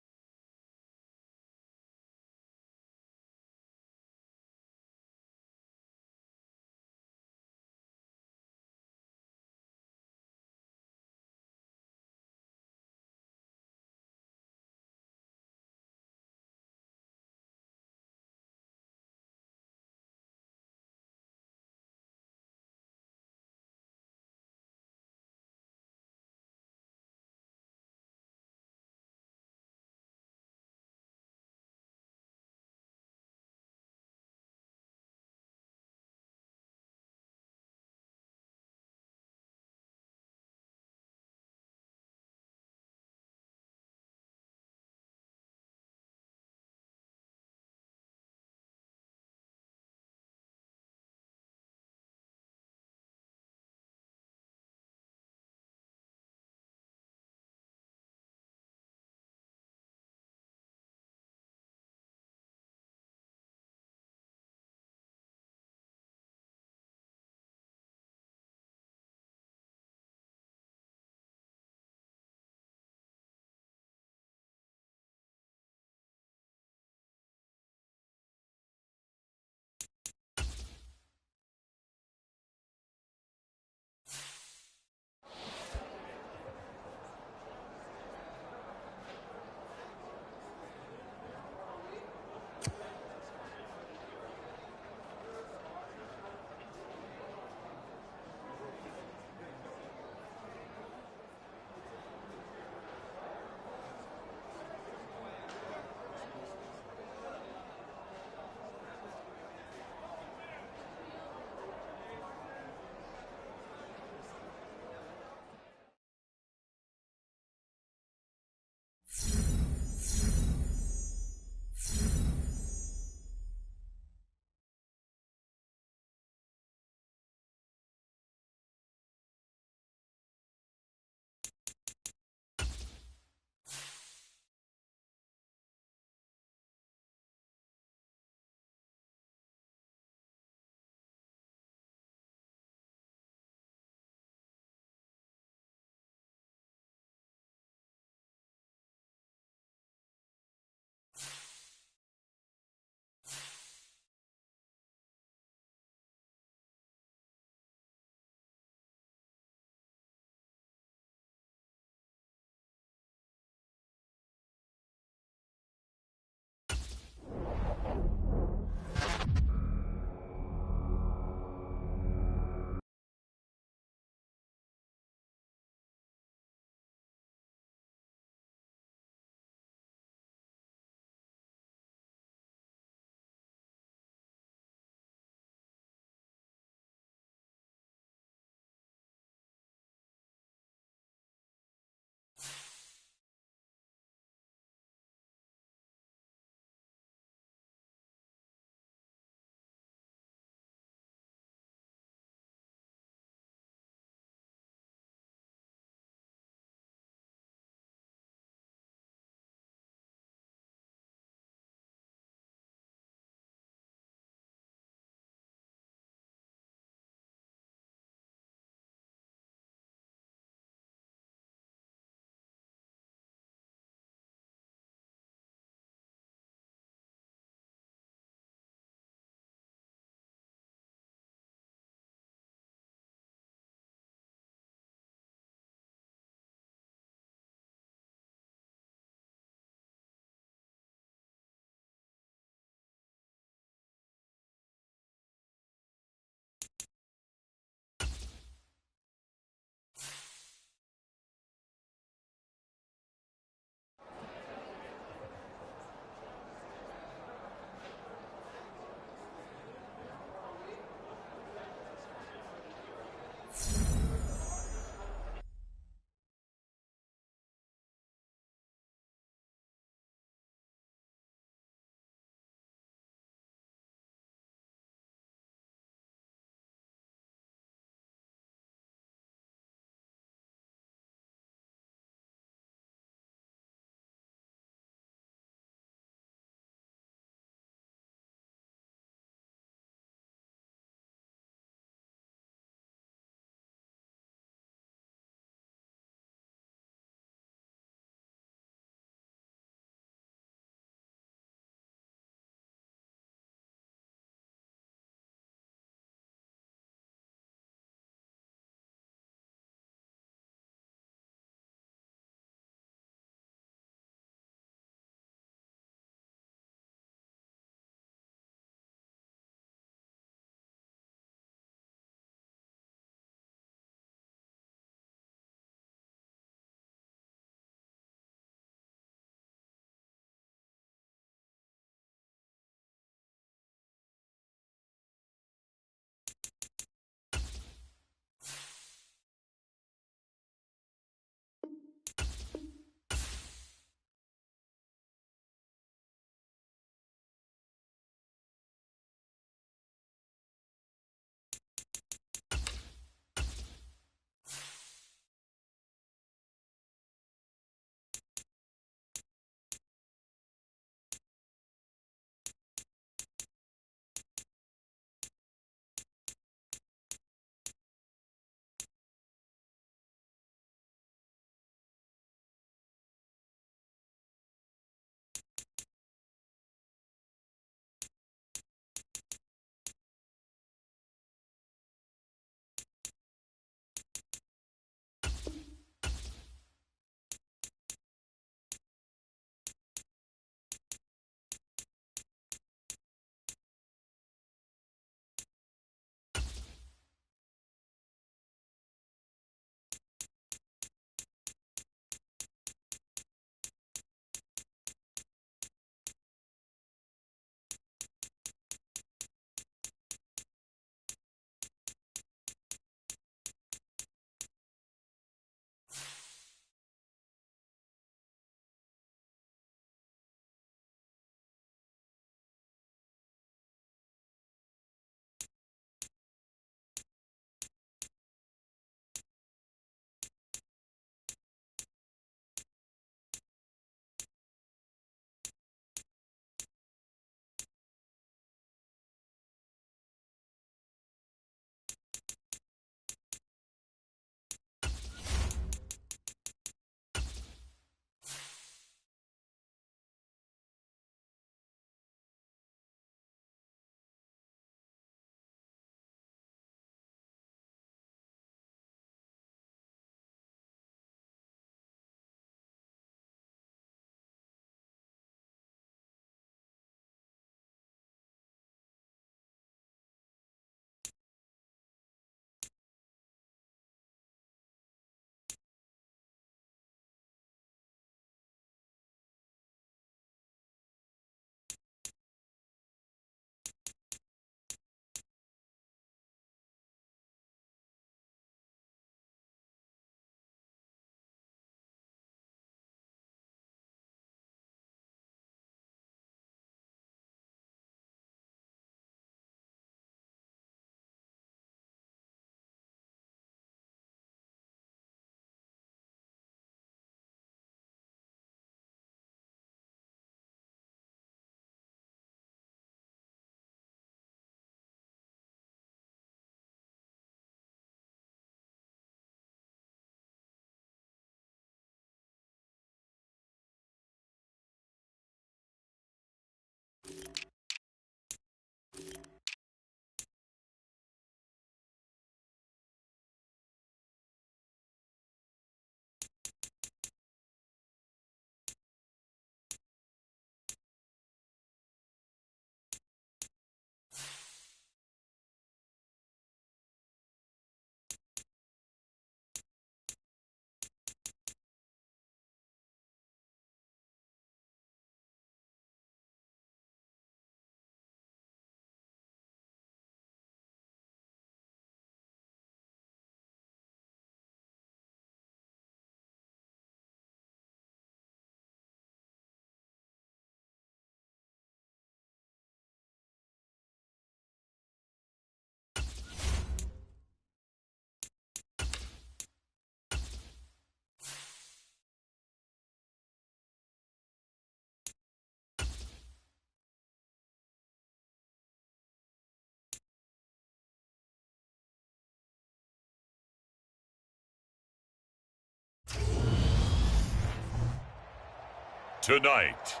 Tonight,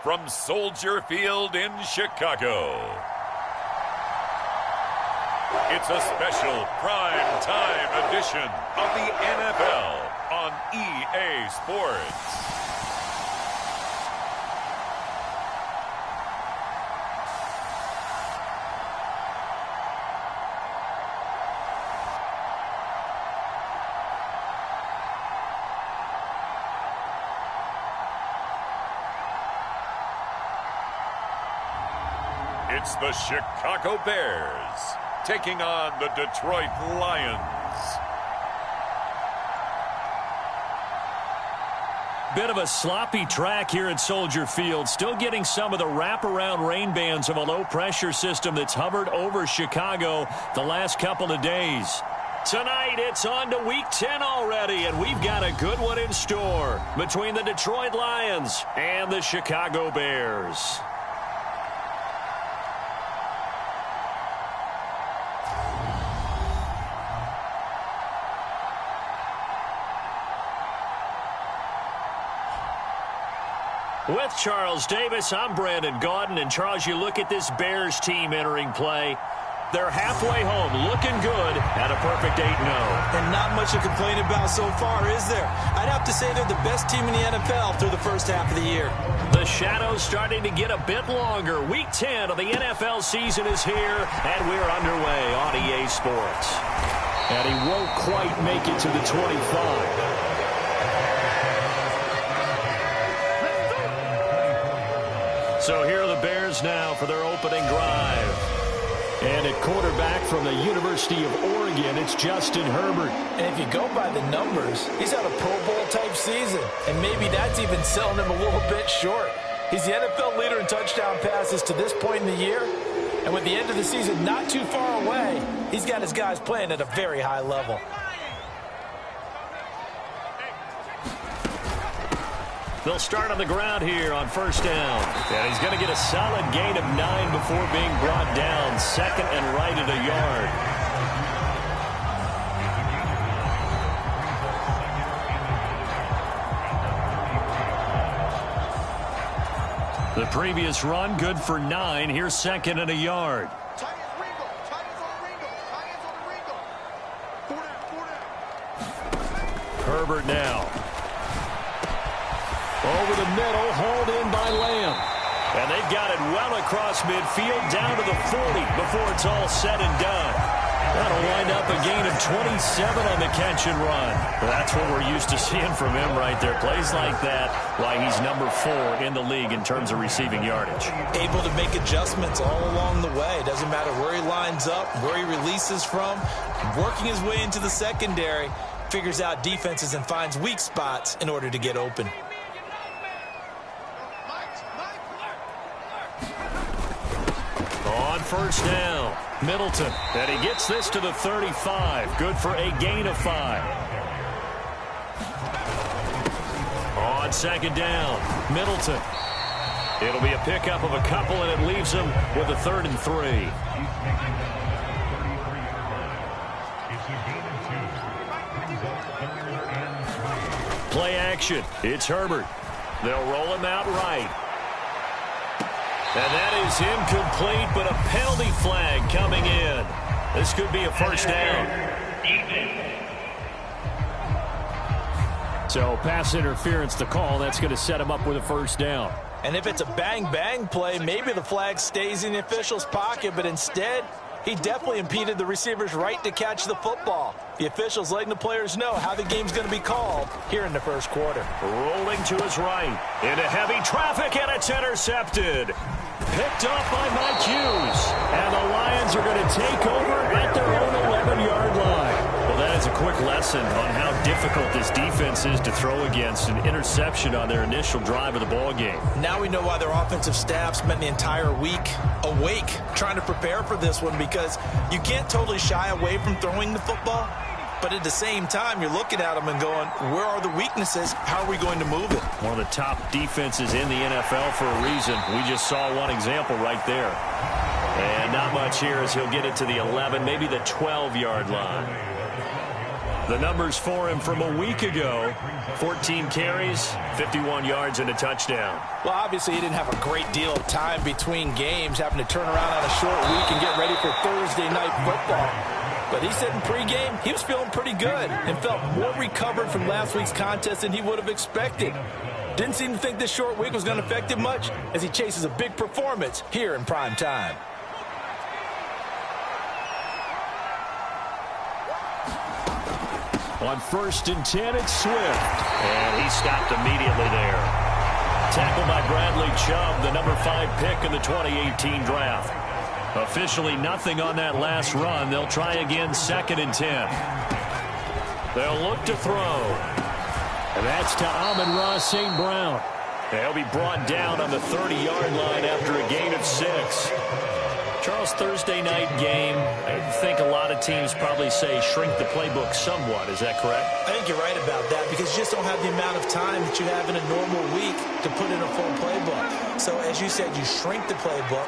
from Soldier Field in Chicago, it's a special prime time edition of the NFL on EA Sports. It's the Chicago Bears taking on the Detroit Lions. Bit of a sloppy track here at Soldier Field. Still getting some of the wraparound rain bands of a low-pressure system that's hovered over Chicago the last couple of days. Tonight, it's on to Week 10 already, and we've got a good one in store between the Detroit Lions and the Chicago Bears. With Charles Davis, I'm Brandon Gaudin. And, Charles, you look at this Bears team entering play. They're halfway home, looking good at a perfect 8-0. And not much to complain about so far, is there? I'd have to say they're the best team in the NFL through the first half of the year. The shadow's starting to get a bit longer. Week 10 of the NFL season is here, and we're underway on EA Sports. And he won't quite make it to the 25. So here are the Bears now for their opening drive. And at quarterback from the University of Oregon, it's Justin Herbert. And if you go by the numbers, he's had a Pro Bowl-type season. And maybe that's even selling him a little bit short. He's the NFL leader in touchdown passes to this point in the year. And with the end of the season not too far away, he's got his guys playing at a very high level. They'll start on the ground here on first down. And he's going to get a solid gain of 9 before being brought down. Second and right at a yard. The previous run, good for 9. Here's second and a yard. Herbert now. Over the middle, hauled in by Lamb. And they've got it well across midfield, down to the 40 before it's all said and done. That'll wind up a gain of 27 on the catch and run. That's what we're used to seeing from him right there. Plays like that, why he's number 4 in the league in terms of receiving yardage. Able to make adjustments all along the way. Doesn't matter where he lines up, where he releases from. Working his way into the secondary, figures out defenses and finds weak spots in order to get open. On first down, Middleton. And he gets this to the 35. Good for a gain of 5. On second down, Middleton. It'll be a pickup of a couple, and it leaves him with a 3rd and 3. Play action. It's Herbert. They'll roll him out right. And that is incomplete, but a penalty flag coming in. This could be a first down. So pass interference, the call. That's going to set him up with a first down. And if it's a bang-bang play, maybe the flag stays in the official's pocket, but instead, he definitely impeded the receiver's right to catch the football. The officials letting the players know how the game's going to be called here in the first quarter. Rolling to his right. Into heavy traffic, and it's intercepted. Picked off by Mike Hughes. And the Lions are going to take over at their own 11-yard line. Well, that is a quick lesson on how difficult this defense is to throw against. An interception on their initial drive of the ball game. Now we know why their offensive staff spent the entire week awake trying to prepare for this one, because you can't totally shy away from throwing the football. But at the same time, you're looking at them and going, where are the weaknesses? How are we going to move it? One of the top defenses in the NFL for a reason. We just saw one example right there. And not much here as he'll get it to the 11, maybe the 12-yard line. The numbers for him from a week ago: 14 carries, 51 yards, and a touchdown. Well, obviously he didn't have a great deal of time between games, having to turn around on a short week and get ready for Thursday night football. But he said in pregame he was feeling pretty good and felt more recovered from last week's contest than he would have expected. Didn't seem to think this short week was going to affect him much as he chases a big performance here in prime time. On 1st and 10, it's Swift. And he stopped immediately there. Tackled by Bradley Chubb, the number 5 pick in the 2018 draft. Officially nothing on that last run. They'll try again 2nd and 10. They'll look to throw. And that's to Amon-Ra St. Brown. He'll be brought down on the 30-yard line after a gain of 6. Charles, Thursday night game, I think a lot of teams probably say shrink the playbook somewhat. Is that correct? I think you're right about that because you just don't have the amount of time that you have in a normal week to put in a full playbook. So as you said, you shrink the playbook,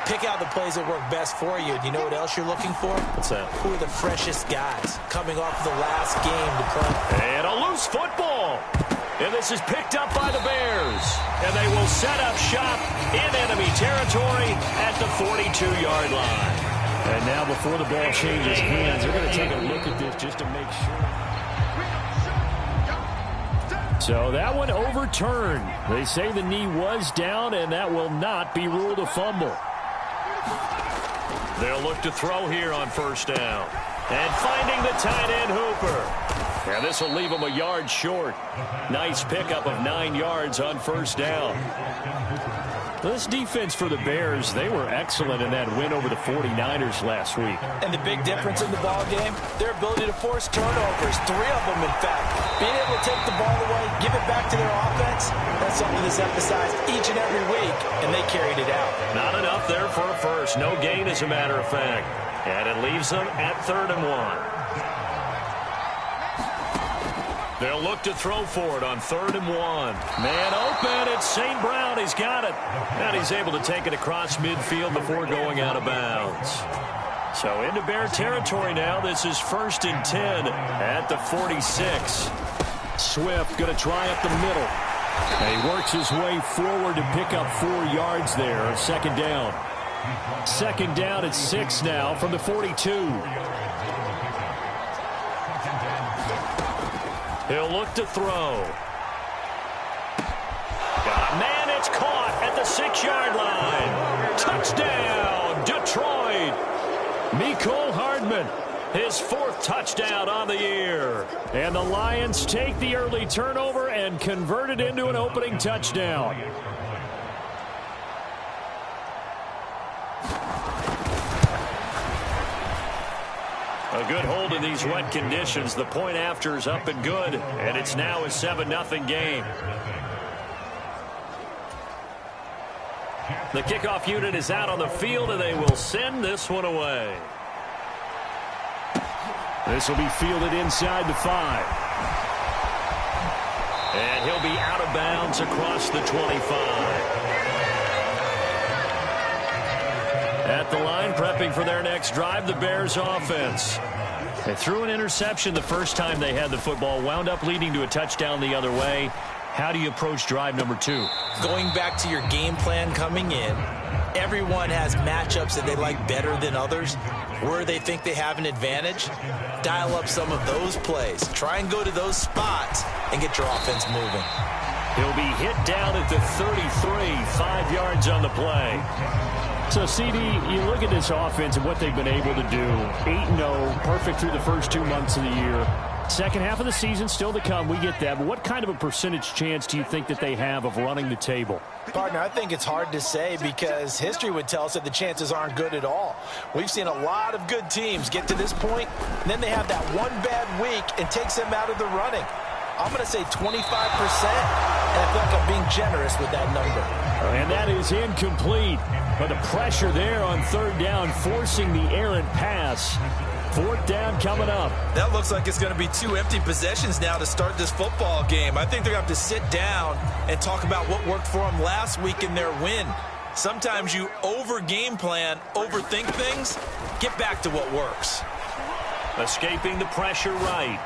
pick out the plays that work best for you. Do you know what else you're looking for? What's that? Who are the freshest guys coming off the last game to play? And a loose football. And this is picked up by the Bears. And they will set up shop in enemy territory at the 42-yard line. And now before the ball changes hands, they're going to take a look at this just to make sure. So that one overturned. They say the knee was down, and that will not be ruled a fumble. They'll look to throw here on 1st down. And finding the tight end Hooper. And this will leave him a yard short. Nice pickup of 9 yards on 1st down. This defense for the Bears, they were excellent in that win over the 49ers last week. And the big difference in the ball game, their ability to force turnovers. 3 of them, in fact. Being able to take the ball away, give it back to their offense, that's something that's emphasized each and every week, and they carried it out. Not enough there for a first. No gain, as a matter of fact. And it leaves them at 3rd and 1. They'll look to throw for it on 3rd and 1. Man open, it's St. Brown. He's got it. And he's able to take it across midfield before going out of bounds. So into Bear territory now. This is 1st and 10 at the 46. Swift going to try up the middle. And he works his way forward to pick up 4 yards there. 2nd down. 2nd down at 6 now from the 42. He'll look to throw. Man, it's caught at the 6-yard line. Touchdown, Detroit. Mecole Hardman, his 4th touchdown on the year. And the Lions take the early turnover and convert it into an opening touchdown. A good hold in these wet conditions. The point after is up and good, and it's now a 7-0 game. The kickoff unit is out on the field, and they will send this one away. This will be fielded inside the 5. And he'll be out of bounds across the 25. At the line, prepping for their next drive, the Bears offense. They threw an interception the first time they had the football, wound up leading to a touchdown the other way. How do you approach drive number 2? Going back to your game plan coming in, everyone has matchups that they like better than others. Where they think they have an advantage, dial up some of those plays. Try and go to those spots and get your offense moving. He'll be hit down at the 33, 5 yards on the play. So, CD, you look at this offense and what they've been able to do. 8-0, perfect through the first 2 months of the year. Second half of the season still to come. We get that. But what kind of a percentage chance do you think that they have of running the table? Partner, I think it's hard to say because history would tell us that the chances aren't good at all. We've seen a lot of good teams get to this point, and then they have that one bad week and takes them out of the running. I'm going to say 25%, and I feel like I'm being generous with that number. And that is incomplete. But the pressure there on 3rd down, forcing the errant pass. 4th down coming up. That looks like it's going to be 2 empty possessions now to start this football game. I think they're going to have to sit down and talk about what worked for them last week in their win. Sometimes you over-game plan, overthink things. Get back to what works. Escaping the pressure right.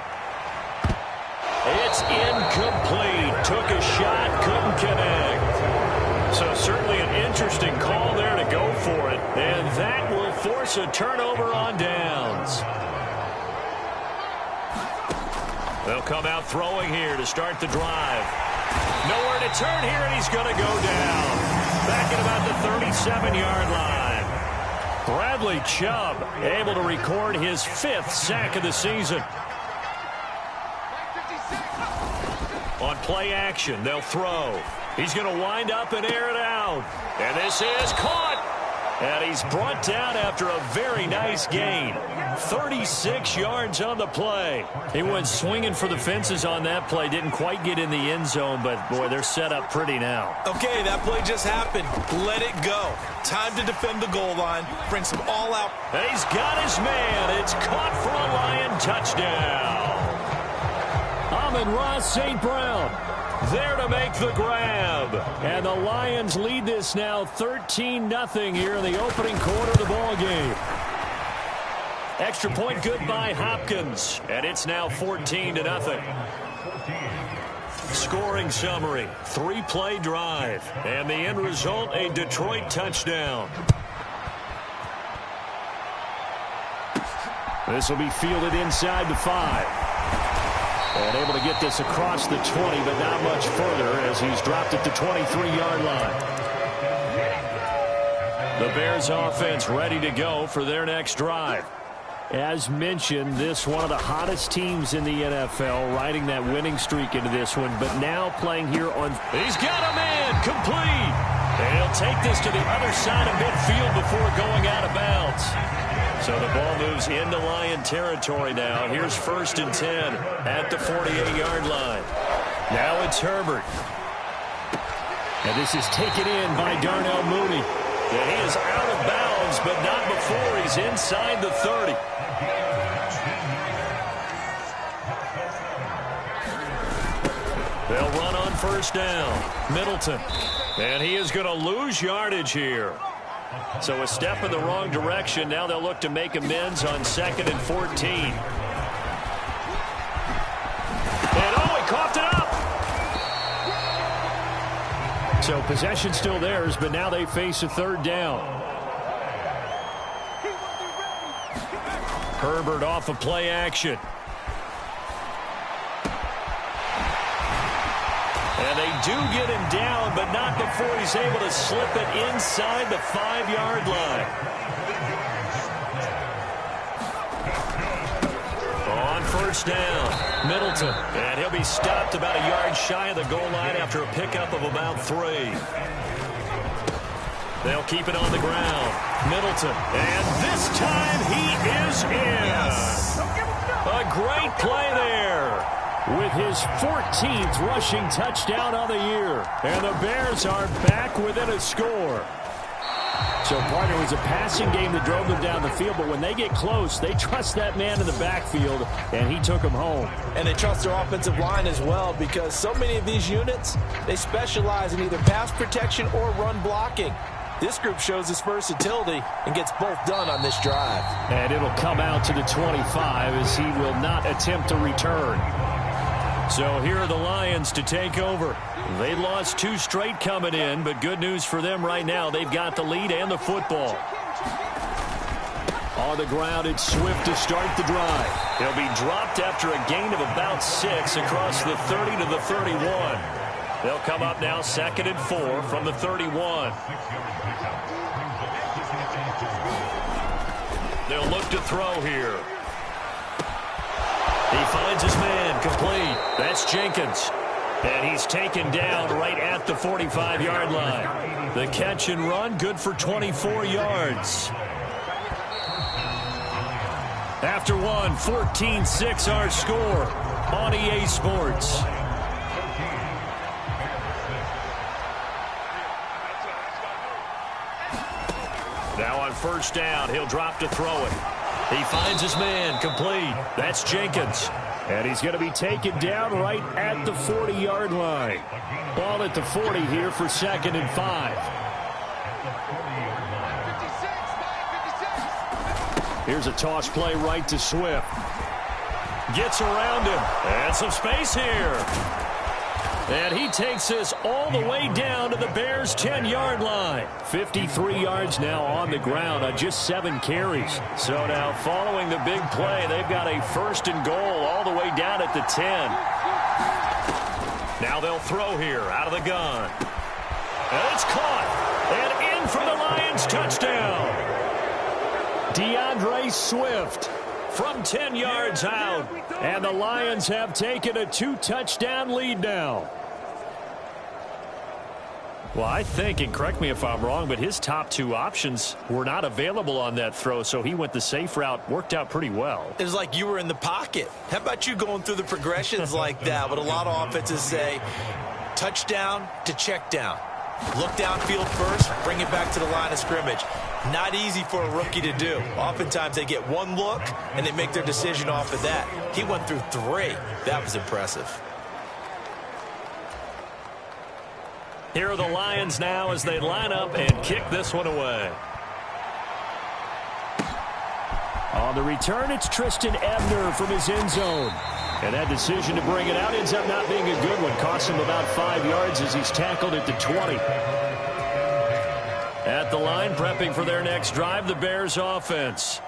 It's incomplete. Took a shot, couldn't connect. So certainly an interesting call there to go for it. And that will force a turnover on downs. They'll come out throwing here to start the drive. Nowhere to turn here, and he's going to go down. Back at about the 37-yard line. Bradley Chubb able to record his 5th sack of the season. On play action, they'll throw. He's going to wind up and air it out. And this is caught. And he's brought down after a very nice gain. 36 yards on the play. He went swinging for the fences on that play. Didn't quite get in the end zone, but, boy, they're set up pretty now. Okay, that play just happened. Let it go. Time to defend the goal line. Bring some all-out. And he's got his man. It's caught for a Lion touchdown. Amon-Ra St. Brown there to make the grab. And the Lions lead this now 13-0 here in the opening quarter of the ball game. Extra point good by Hopkins. And it's now 14-0. Scoring summary, 3-play drive. And the end result, a Detroit touchdown. This will be fielded inside the 5. And able to get this across the 20, but not much further as he's dropped at the 23-yard line. The Bears offense ready to go for their next drive. As mentioned, this one of the hottest teams in the NFL, riding that winning streak into this one, but now playing here on... He's got a man, complete! And he'll take this to the other side of midfield before going out of bounds. So the ball moves into Lion territory now. Here's 1st and 10 at the 48-yard line. Now it's Herbert. And this is taken in by Darnell Mooney. And he is out of bounds, but not before he's inside the 30. They'll run on 1st down. Middleton. And he is going to lose yardage here. So a step in the wrong direction. Now they'll look to make amends on 2nd and 14. And he coughed it up. So possession still theirs, but now they face a 3rd down. Herbert off of play action. And they do get him down, but not before he's able to slip it inside the 5-yard line. On 1st down, Middleton. And he'll be stopped about a yard shy of the goal line after a pickup of about 3. They'll keep it on the ground. Middleton. And this time he is in. Yes. A great play there. With his 14th rushing touchdown on the year. And the Bears are back within a score. So, partner, it was a passing game that drove them down the field, but when they get close, they trust that man in the backfield, and he took him home. And they trust their offensive line as well, because so many of these units, they specialize in either pass protection or run blocking. This group shows its versatility and gets both done on this drive. And it'll come out to the 25 as he will not attempt to return. So here are the Lions to take over. They lost 2 straight coming in, but good news for them right now. They've got the lead and the football. On the ground, it's Swift to start the drive. He'll be dropped after a gain of about 6 across the 30 to the 31. They'll come up now 2nd and 4 from the 31. They'll look to throw here. He finds his man, complete. That's Jenkins. And he's taken down right at the 45-yard line. The catch and run, good for 24 yards. After one, 14-6 our score on EA Sports. Now on 1st down, he'll drop to throw it. He finds his man, complete. That's Jenkins. And he's going to be taken down right at the 40-yard line. Ball at the 40 here for 2nd and 5. Here's a toss play right to Swift. Gets around him. And some space here. And he takes this all the way down to the Bears' 10-yard line. 53 yards now on the ground on just 7 carries. So now following the big play, they've got a 1st and goal all the way down at the 10. Now they'll throw here out of the gun. And it's caught. And in for the Lions touchdown. DeAndre Swift from 10 yards out. And the Lions have taken a 2-touchdown lead now. Well, I think, and correct me if I'm wrong, but his top 2 options were not available on that throw, so he went the safe route, worked out pretty well. It was like you were in the pocket. How about you going through the progressions like that? But a lot of offenses say touchdown to check down. Look downfield first, bring it back to the line of scrimmage. Not easy for a rookie to do. Oftentimes they get 1 look, and they make their decision off of that. He went through 3. That was impressive. Here are the Lions now as they line up and kick this one away. On the return, it's Tristan Ebner from his end zone. And that decision to bring it out ends up not being a good one. Costs him about 5 yards as he's tackled at the 20. At the line, prepping for their next drive, the Bears offense.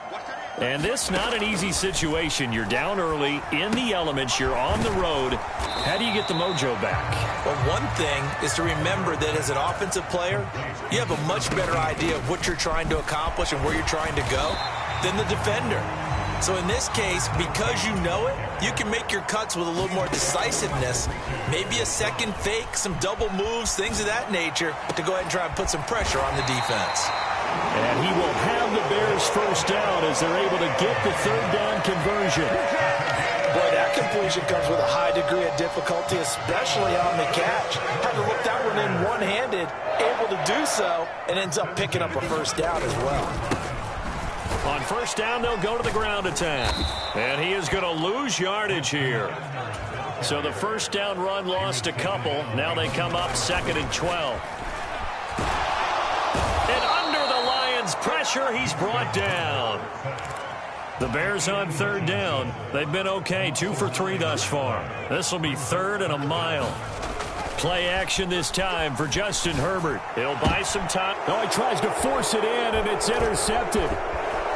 And this not an easy situation. You're down early, in the elements, you're on the road. How do you get the mojo back? Well, one thing is to remember that as an offensive player, you have a much better idea of what you're trying to accomplish and where you're trying to go than the defender. So in this case, because you know it, you can make your cuts with a little more decisiveness. Maybe a second fake, some double moves, things of that nature to go ahead and try and put some pressure on the defense. And he will have the Bears first down as they're able to get the 3rd down conversion. Boy, that completion comes with a high degree of difficulty, especially on the catch. Had to look that one in one-handed, able to do so, and ends up picking up a first down as well. On first down, they'll go to the ground attack. And he is going to lose yardage here. So the first down run lost a couple. Now they come up 2nd and 12. And under the Lions' pressure, he's brought down. The Bears on 3rd down. They've been okay, 2 for 3 thus far. This will be 3rd and a mile. Play action this time for Justin Herbert. He'll buy some time. Oh, he tries to force it in, and it's intercepted.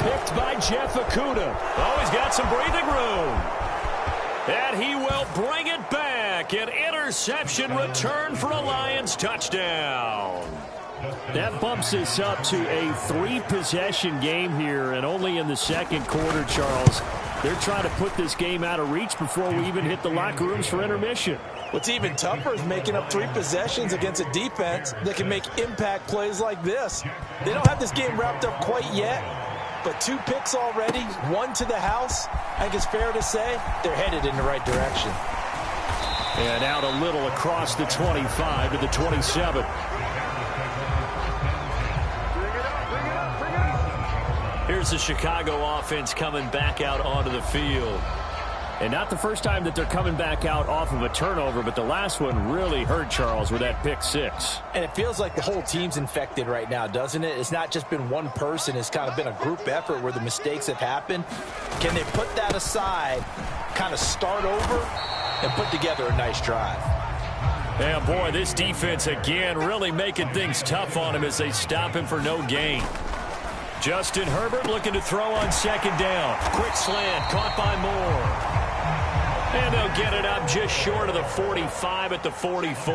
Picked by Jeff Okudah. Oh, he's got some breathing room. And he will bring it back. An interception return for a Lions touchdown. That bumps us up to a 3-possession game here, and only in the 2nd quarter, Charles. They're trying to put this game out of reach before we even hit the locker rooms for intermission. What's even tougher is making up 3 possessions against a defense that can make impact plays like this. They don't have this game wrapped up quite yet, but 2 picks already, 1 to the house. I think it's fair to say they're headed in the right direction. And out a little across the 25 to the 27. Here's the Chicago offense coming back out onto the field. And not the first time that they're coming back out off of a turnover, but the last one really hurt, Charles, with that pick 6. And it feels like the whole team's infected right now, doesn't it? It's not just been one person. It's kind of been a group effort where the mistakes have happened. Can they put that aside, kind of start over, and put together a nice drive? Yeah, boy, this defense again really making things tough on him as they stop him for no gain. Justin Herbert looking to throw on 2nd down. Quick slant, caught by Moore. And they'll get it up just short of the 45 at the 44.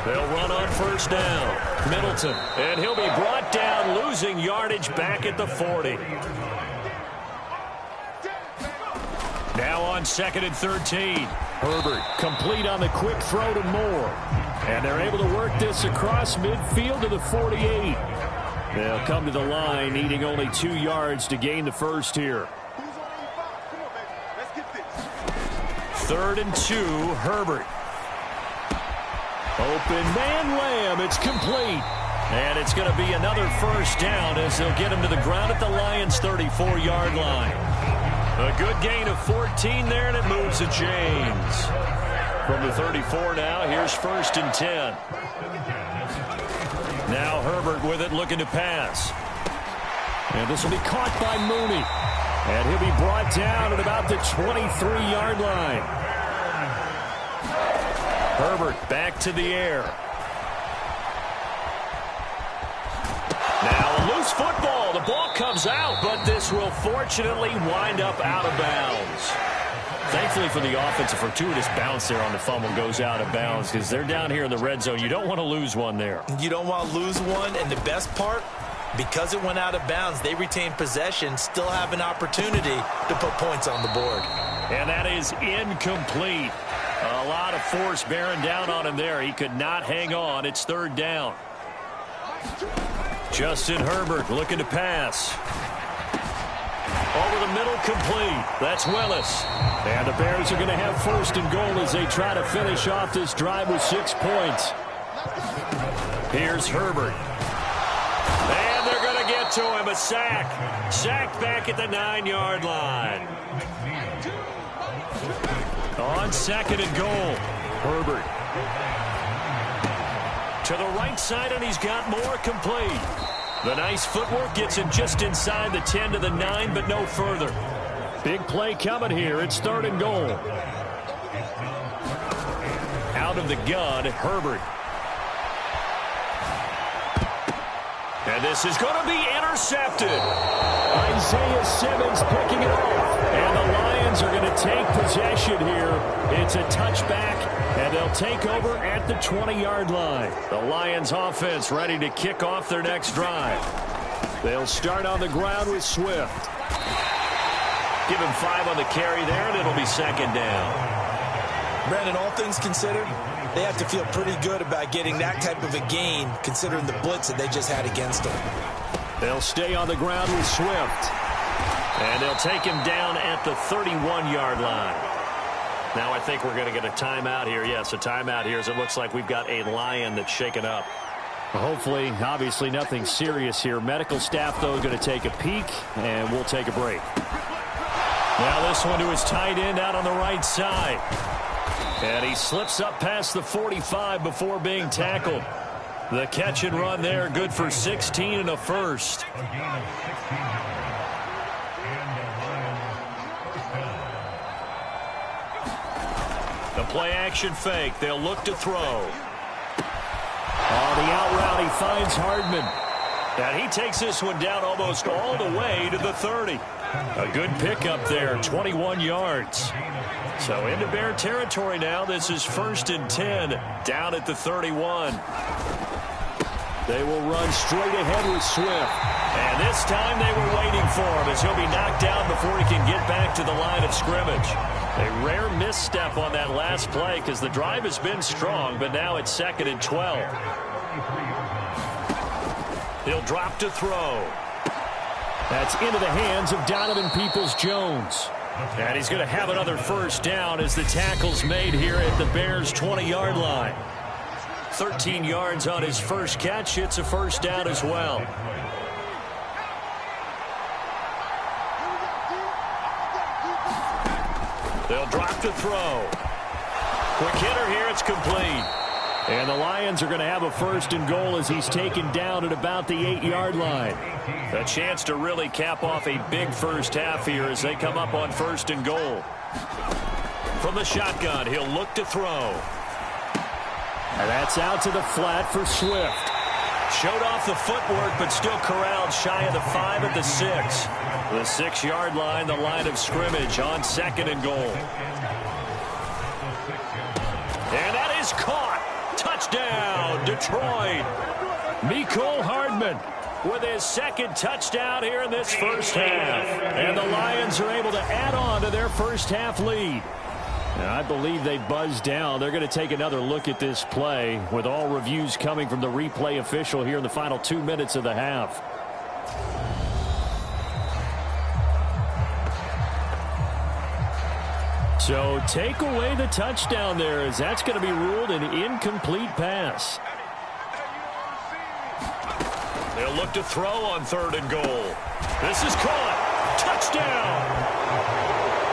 They'll run on first down. Middleton, and he'll be brought down, losing yardage back at the 40. Now on 2nd and 13. Herbert complete on the quick throw to Moore. And they're able to work this across midfield to the 48. They'll come to the line, needing only 2 yards to gain the first here. 3rd and 2, Herbert. Open man Lamb, it's complete. And it's going to be another first down as they'll get him to the ground at the Lions' 34-yard line. A good gain of 14 there, and it moves the chains. From the 34 now, here's 1st and 10. Now Herbert with it, looking to pass. And this will be caught by Mooney. And he'll be brought down at about the 23-yard line. Herbert back to the air. Now a loose football. The ball comes out, but this will fortunately wind up out of bounds. Thankfully for the offense, a fortuitous bounce there on the fumble goes out of bounds because they're down here in the red zone. You don't want to lose one there. You don't want to lose one, and the best part, because it went out of bounds, they retain possession, still have an opportunity to put points on the board. And that is incomplete. A lot of force bearing down on him there. He could not hang on. It's third down. Justin Herbert looking to pass. Over the middle, complete. That's Willis. And the Bears are going to have first and goal as they try to finish off this drive with 6 points. Here's Herbert. And they're going to get to him. A sack. Sacked back at the 9-yard line. On second and goal, Herbert. To the right side, and he's got more, complete. The nice footwork gets him just inside the 10 to the 9, but no further. Big play coming here. It's third and goal. Out of the gun, Herbert. And this is going to be intercepted. Isaiah Simmons picking it off. And the Lions are going to take possession here. It's a touchback, and they'll take over at the 20-yard line. The Lions offense ready to kick off their next drive. They'll start on the ground with Swift. Give him 5 on the carry there, and it'll be second down. Brandon, all things considered, they have to feel pretty good about getting that type of a gain, considering the blitz that they just had against them. They'll stay on the ground with Swift. And they'll take him down at the 31-yard line. Now I think we're going to get a timeout here. Yes, a timeout here as it looks like we've got a Lion that's shaken up. Hopefully, obviously nothing serious here. Medical staff, though, going to take a peek, and we'll take a break. Now this one to his tight end out on the right side. And he slips up past the 45 before being tackled. The catch and run there, good for 16 and a first. The play-action fake. They'll look to throw. On the out route, he finds Hardman. And he takes this one down almost all the way to the 30. A good pickup there, 21 yards. So into Bear territory now. This is 1st and 10, down at the 31. They will run straight ahead with Swift. And this time they were waiting for him as he'll be knocked down before he can get back to the line of scrimmage. A rare misstep on that last play because the drive has been strong, but now it's 2nd and 12. He'll drop to throw. That's into the hands of Donovan Peoples-Jones. And he's going to have another first down as the tackle's made here at the Bears' 20-yard line. 13 yards on his first catch. It's a first down as well. They'll drop to throw. Quick hitter here. It's complete. And the Lions are going to have a first and goal as he's taken down at about the 8-yard line. A chance to really cap off a big first half here as they come up on first and goal. From the shotgun, he'll look to throw. And that's out to the flat for Swift. Showed off the footwork, but still corralled shy of the 5 at the 6. The 6-yard line, the line of scrimmage on 2nd and goal. And that is caught. Touchdown, Detroit. Mecole Hardman with his 2nd touchdown here in this first half. And the Lions are able to add on to their first half lead. And I believe they buzzed down. They're going to take another look at this play with all reviews coming from the replay official here in the final 2 minutes of the half. So take away the touchdown there as that's going to be ruled an incomplete pass. They'll look to throw on 3rd and goal. This is caught. Touchdown.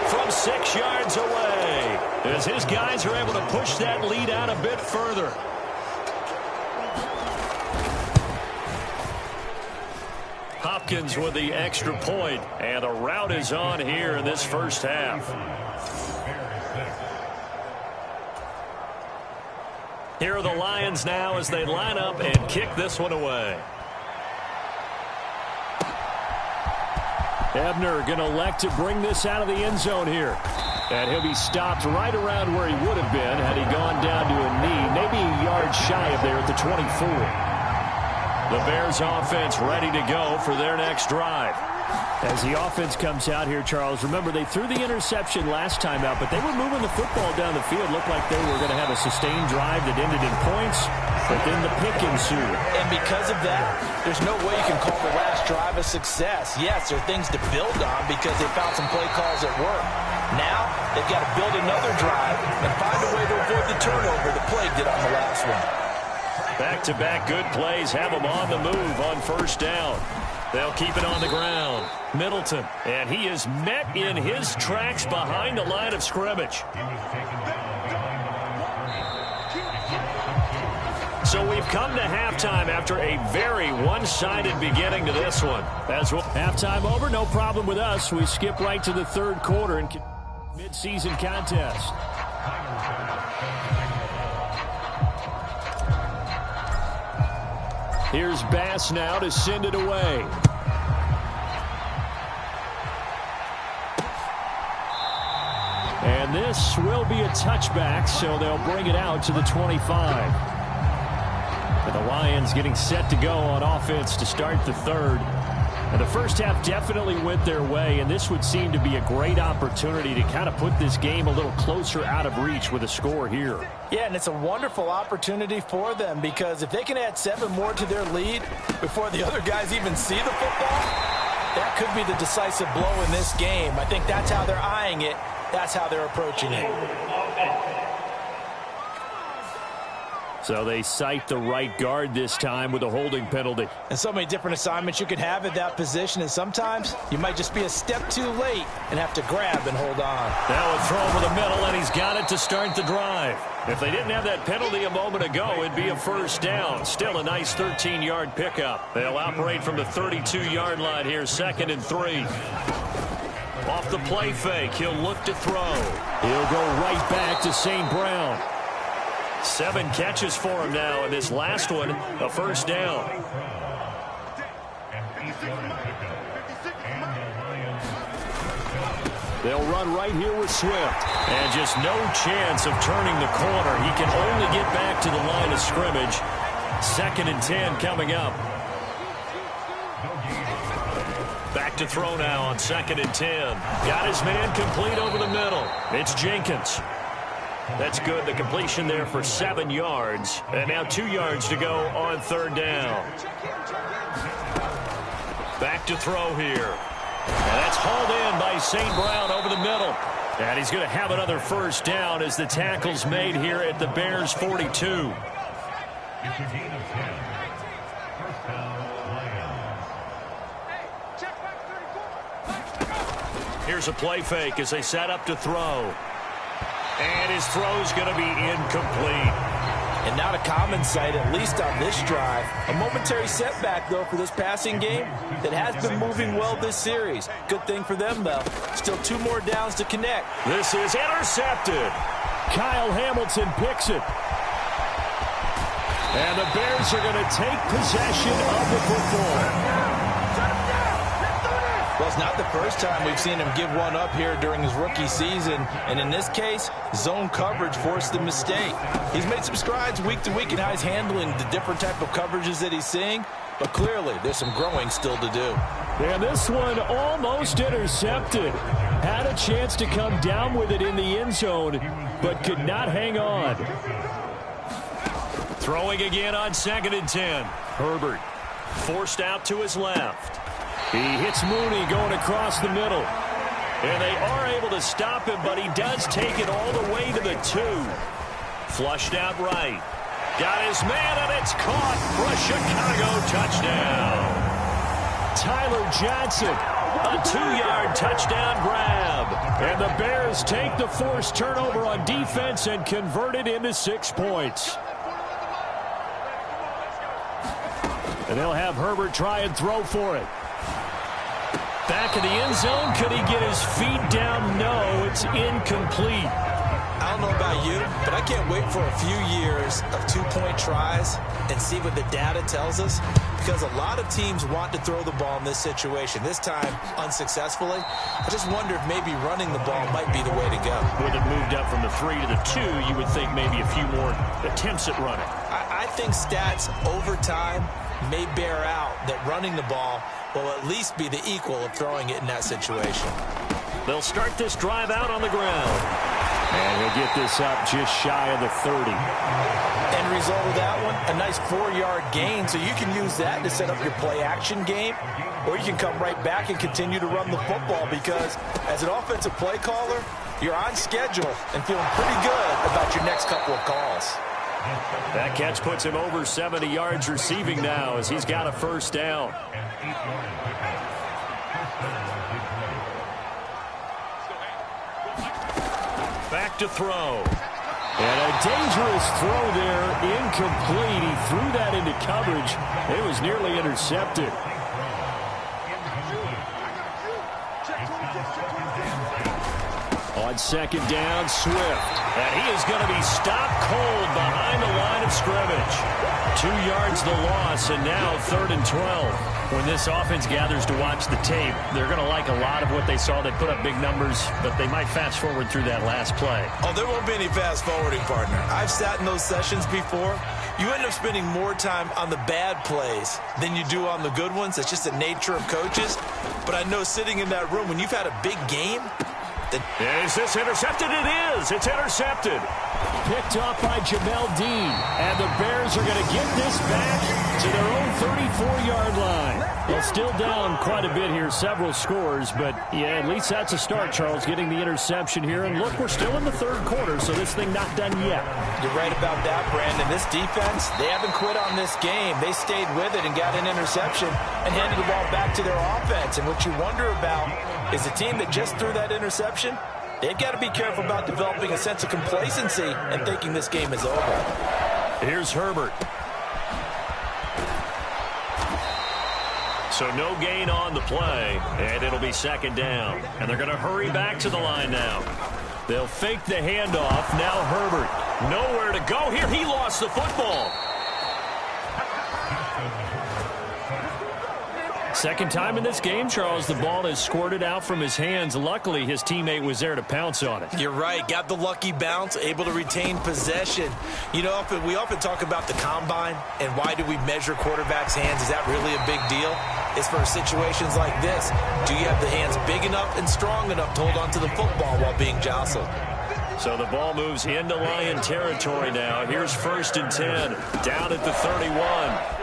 From 6 yards away as his guys are able to push that lead out a bit further. Hopkins with the extra point, and a rout is on here in this first half. Here are the Lions now as they line up and kick this one away. Ebner going to elect to bring this out of the end zone here. And he'll be stopped right around where he would have been had he gone down to a knee, maybe a yard shy of there at the 24. The Bears offense ready to go for their next drive. As the offense comes out here, Charles, remember they threw the interception last time out, but they were moving the football down the field. Looked like they were going to have a sustained drive that ended in points, but then the pick ensued. And because of that, there's no way you can call the last drive a success. Yes, there are things to build on because they found some play calls that work. Now, they've got to build another drive and find a way to avoid the turnover the plague did on the last one. Back-to-back good plays have them on the move on first down. They'll keep it on the ground. Middleton, and he is met in his tracks behind the line of scrimmage. So we've come to halftime after a very one-sided beginning to this one. As well, halftime over, no problem with us. We skip right to the third quarter and mid-season contest. Here's Bass now to send it away. And this will be a touchback, so they'll bring it out to the 25. And the Lions getting set to go on offense to start the third. And the first half definitely went their way, and this would seem to be a great opportunity to kind of put this game a little closer out of reach with a score here. Yeah, and it's a wonderful opportunity for them because if they can add 7 more to their lead before the other guys even see the football, that could be the decisive blow in this game. I think that's how they're eyeing it. That's how they're approaching it. So they cite the right guard this time with a holding penalty. And so many different assignments you can have at that position, and sometimes you might just be a step too late and have to grab and hold on. Now a throw over the middle, and he's got it to start the drive. If they didn't have that penalty a moment ago, it'd be a first down. Still a nice 13-yard pickup. They'll operate from the 32-yard line here, 2nd and 3. Off the play fake, he'll look to throw. He'll go right back to St. Brown. 7 catches for him now, and this last one, a first down. They'll run right here with Swift. And just no chance of turning the corner. He can only get back to the line of scrimmage. 2nd and 10 coming up. Back to throw now on 2nd and 10. Got his man complete over the middle. It's Jenkins. That's good. The completion there for 7 yards. And now 2 yards to go on 3rd down. Back to throw here. And that's hauled in by St. Brown over the middle. And he's going to have another first down as the tackle's made here at the Bears' 42. Here's a play fake as they set up to throw. And his throw's going to be incomplete. And not a common sight, at least on this drive. A momentary setback, though, for this passing game that has been moving well this series. Good thing for them, though. Still 2 more downs to connect. This is intercepted. Kyle Hamilton picks it. And the Bears are going to take possession of the football. Well, it's not the first time we've seen him give one up here during his rookie season. And in this case, zone coverage forced the mistake. He's made some strides week to week in how he's handling the different type of coverages that he's seeing. But clearly, there's some growing still to do. And this one almost intercepted. Had a chance to come down with it in the end zone, but could not hang on. Throwing again on 2nd and 10. Herbert forced out to his left. He hits Mooney going across the middle. And they are able to stop him, but he does take it all the way to the 2. Flushed out right. Got his man, and it's caught for a Chicago touchdown. Tyler Johnson, a 2-yard touchdown grab. And the Bears take the forced turnover on defense and convert it into 6 points. And they'll have Herbert try and throw for it. Back of the end zone. Could he get his feet down? No, it's incomplete. I don't know about you, but I can't wait for a few years of two-point tries and see what the data tells us, because a lot of teams want to throw the ball in this situation, this time unsuccessfully. I just wonder if maybe running the ball might be the way to go. With it moved up from the 3 to the 2, you would think maybe a few more attempts at running. I think stats over time may bear out that running the ball will at least be the equal of throwing it in that situation. They'll start this drive out on the ground. And he'll get this up just shy of the 30. End result of that one, a nice 4-yard gain. So you can use that to set up your play-action game, or you can come right back and continue to run the football, because as an offensive play caller, you're on schedule and feeling pretty good about your next couple of calls. That catch puts him over 70 yards receiving now as he's got a first down. Back to throw. And a dangerous throw there, incomplete. He threw that into coverage. It was nearly intercepted. On second down, Swift. And he is going to be stopped cold behind the line of scrimmage. 2 yards the loss, and now 3rd and 12. When this offense gathers to watch the tape, they're going to like a lot of what they saw. They put up big numbers, but they might fast forward through that last play. Oh, there won't be any fast forwarding, partner. I've sat in those sessions before. You end up spending more time on the bad plays than you do on the good ones. It's just the nature of coaches. But I know sitting in that room, when you've had a big game, is this intercepted? It is. It's intercepted. Picked off by Jamel Dean. And the Bears are going to get this back to their own 34-yard line. Well, still down quite a bit here, several scores. But, yeah, at least that's a start, Charles, getting the interception here. And, look, we're still in the 3rd quarter, so this thing not done yet. You're right about that, Brandon. This defense, they haven't quit on this game. They stayed with it and got an interception and handed the ball back to their offense. And what you wonder about is a team that just threw that interception, they've got to be careful about developing a sense of complacency and thinking this game is over. Here's Herbert. So no gain on the play, and it'll be 2nd down. And they're going to hurry back to the line now. They'll fake the handoff. Now Herbert. Nowhere to go here. He lost the football. Second time in this game, Charles, the ball is squirted out from his hands. Luckily, his teammate was there to pounce on it. You're right. Got the lucky bounce, able to retain possession. You know, we often talk about the combine and why do we measure quarterbacks' hands. Is that really a big deal? It's for situations like this. Do you have the hands big enough and strong enough to hold onto the football while being jostled? So the ball moves into Lion territory now. Here's 1st and 10, down at the 31.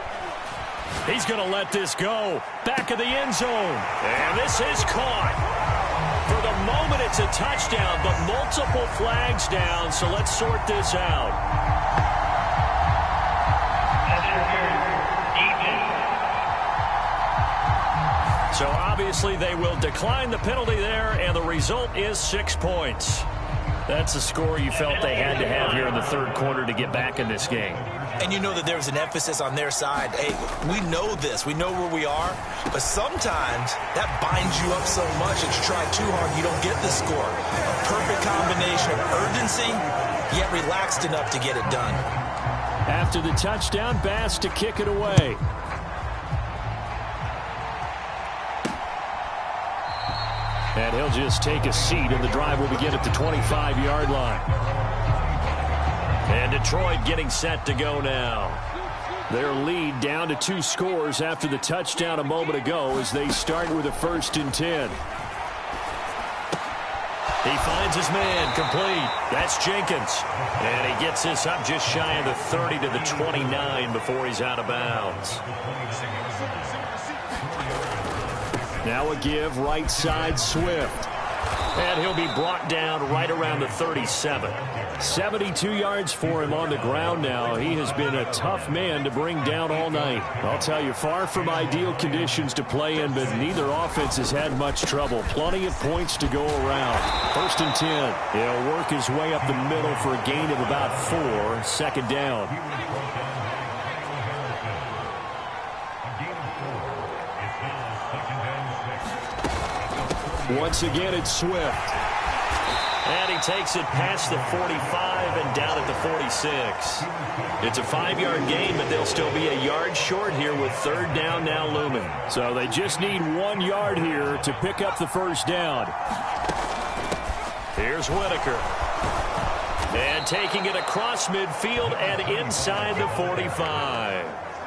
He's going to let this go. Back of the end zone. And this is caught. For the moment, it's a touchdown, but multiple flags down, so let's sort this out. So obviously they will decline the penalty there, and the result is 6 points. That's a score you felt they had to have here in the 3rd quarter to get back in this game. And you know that there's an emphasis on their side. Hey, we know this. We know where we are. But sometimes that binds you up so much that you try too hard, you don't get the score. A perfect combination of urgency, yet relaxed enough to get it done. After the touchdown, Bass to kick it away. And he'll just take a seat, and the drive will begin at the 25-yard line. And Detroit getting set to go now. Their lead down to 2 scores after the touchdown a moment ago as they start with a 1st and 10. He finds his man, complete. That's Jenkins. And he gets this up just shy of the 30 to the 29 before he's out of bounds. Now a give, right side, Swift. And he'll be brought down right around the 37. 72 yards for him on the ground now. He has been a tough man to bring down all night. I'll tell you, far from ideal conditions to play in, but neither offense has had much trouble. Plenty of points to go around. 1st and 10. He'll work his way up the middle for a gain of about 4. 2nd down. Once again, it's Swift. And he takes it past the 45 and down at the 46. It's a 5-yard gain, but they'll still be a yard short here with third down now looming. So they just need 1 yard here to pick up the first down. Here's Whitaker. And taking it across midfield and inside the 45.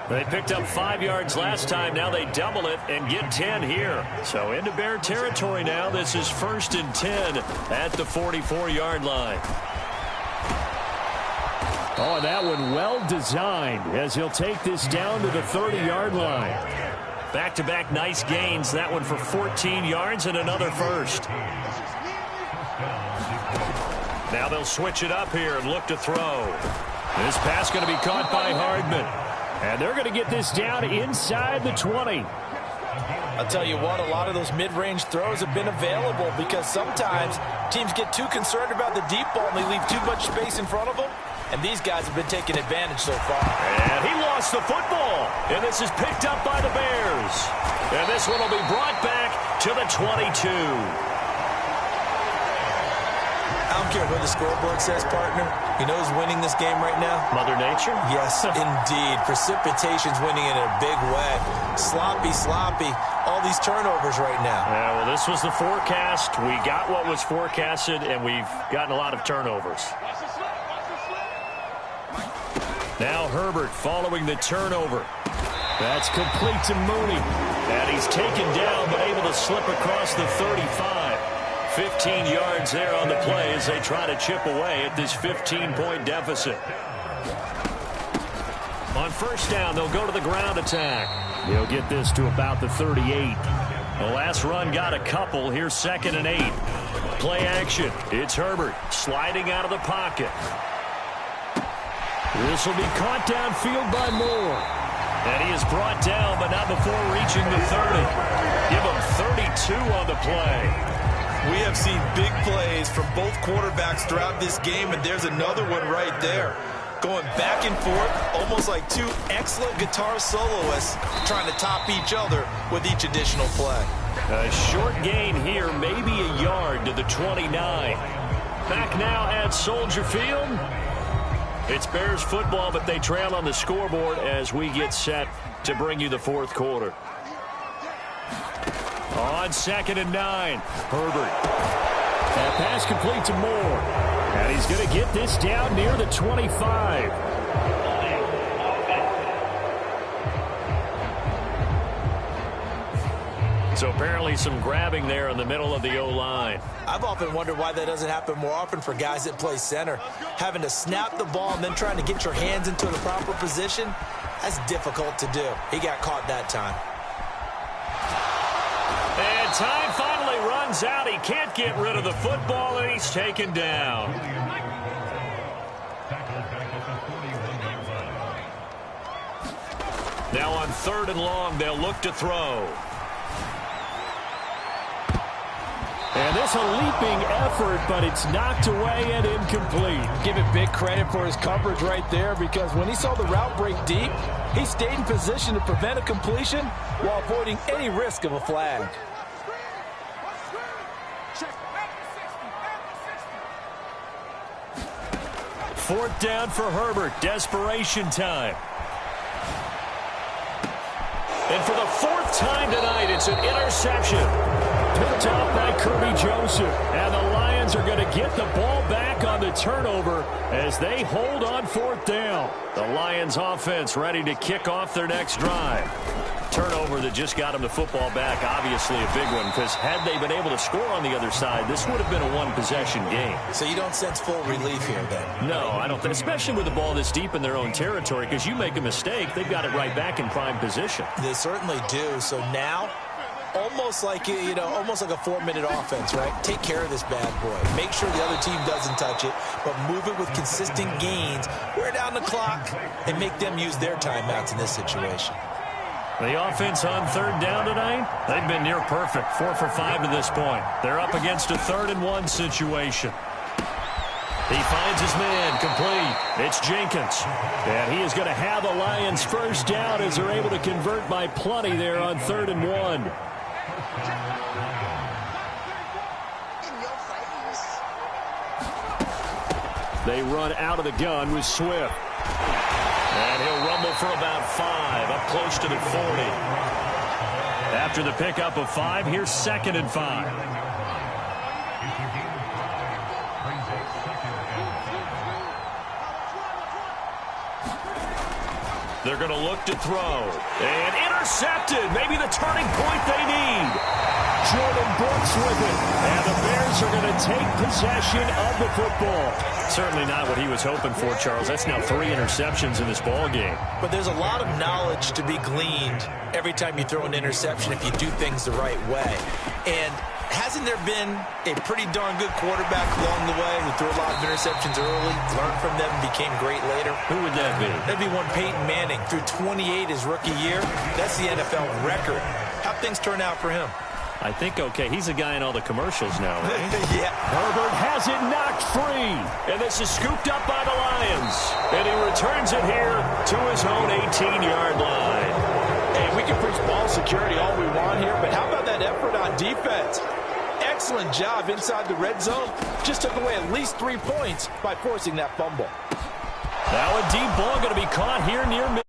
They picked up 5 yards last time. Now they double it and get 10 here. So into Bear territory now. This is 1st and 10 at the 44-yard line. Oh, and that one well designed as he'll take this down to the 30-yard line. Back-to-back nice gains. That one for 14 yards and another first. Now they'll switch it up here and look to throw. This pass going to be caught by Hardman. And they're going to get this down inside the 20. I'll tell you what, a lot of those mid-range throws have been available because sometimes teams get too concerned about the deep ball and they leave too much space in front of them. And these guys have been taking advantage so far. And he lost the football. And this is picked up by the Bears. And this one will be brought back to the 22. I don't care what the scoreboard says, partner. You know who's winning this game right now? Mother Nature? Yes, indeed. Precipitation's winning in a big way. Sloppy, sloppy. All these turnovers right now. Yeah, well, this was the forecast. We got what was forecasted, and we've gotten a lot of turnovers. Now Herbert following the turnover. That's complete to Mooney. And he's taken down, but able to slip across the 35. 15 yards there on the play as they try to chip away at this 15-point deficit. On first down, they'll go to the ground attack. They'll get this to about the 38. The last run got a couple. Here's 2nd and 8. Play action. It's Herbert sliding out of the pocket. This will be caught downfield by Moore. And he is brought down, but not before reaching the 30. Give him 32 on the play. We have seen big plays from both quarterbacks throughout this game, and there's another one right there. Going back and forth, almost like two excellent guitar soloists trying to top each other with each additional play. A short gain here, maybe a yard to the 29. Back now at Soldier Field. It's Bears football, but they trail on the scoreboard as we get set to bring you the fourth quarter. On 2nd and 9, Herbert. That pass complete to Moore. And he's going to get this down near the 25. So apparently some grabbing there in the middle of the O-line. I've often wondered why that doesn't happen more often for guys that play center. Having to snap the ball and then trying to get your hands into the proper position, that's difficult to do. He got caught that time. And time finally runs out. He can't get rid of the football, and he's taken down. Now on 3rd and long, they'll look to throw. And this a leaping effort, but it's knocked away and incomplete. Give it big credit for his coverage right there, because when he saw the route break deep, he stayed in position to prevent a completion while avoiding any risk of a flag. Fourth down for Herbert. Desperation time. And for the 4th time tonight, it's an interception. Picked up by Kirby Joseph. And the Lions are going to get the ball back on the turnover as they hold on 4th down. The Lions offense ready to kick off their next drive. Turnover that just got them the football back, obviously a big one, because had they been able to score on the other side, this would have been a one-possession game. So you don't sense full relief here, then? No, I don't think, especially with the ball this deep in their own territory, because you make a mistake, they've got it right back in prime position. They certainly do. So now, almost like a 4-minute offense, right? Take care of this bad boy. Make sure the other team doesn't touch it, but move it with consistent gains. Wear down the clock and make them use their timeouts in this situation. The offense on 3rd down tonight, they've been near perfect. 4 for 5 to this point. They're up against a 3rd and 1 situation. He finds his man, complete. It's Jenkins. And he is going to have the Lions first down as they're able to convert by plenty there on 3rd and 1. They run out of the gun with Swift. And he'll rumble for about 5, up close to the 40. After the pickup of 5, here's 2nd and 5. They're going to look to throw. And intercepted. Maybe the turning point they need. Jordan Brooks with it. And the Bears are going to take possession of the football. Certainly not what he was hoping for, Charles. That's now 3 interceptions in this ball game. But there's a lot of knowledge to be gleaned every time you throw an interception if you do things the right way. And hasn't there been a pretty darn good quarterback along the way who threw a lot of interceptions early, learned from them, and became great later? Who would that be? That'd be one Peyton Manning. Threw 28 his rookie year. That's the NFL record. How'd things turn out for him? I think, okay, he's a guy in all the commercials now, right? Yeah. Herbert has it knocked free. And this is scooped up by the Lions. And he returns it here to his own 18-yard line. Hey, we can preach ball security all we want here, but how about that effort on defense? Excellent job inside the red zone. Just took away at least 3 points by forcing that fumble. Now a deep ball going to be caught here near mid.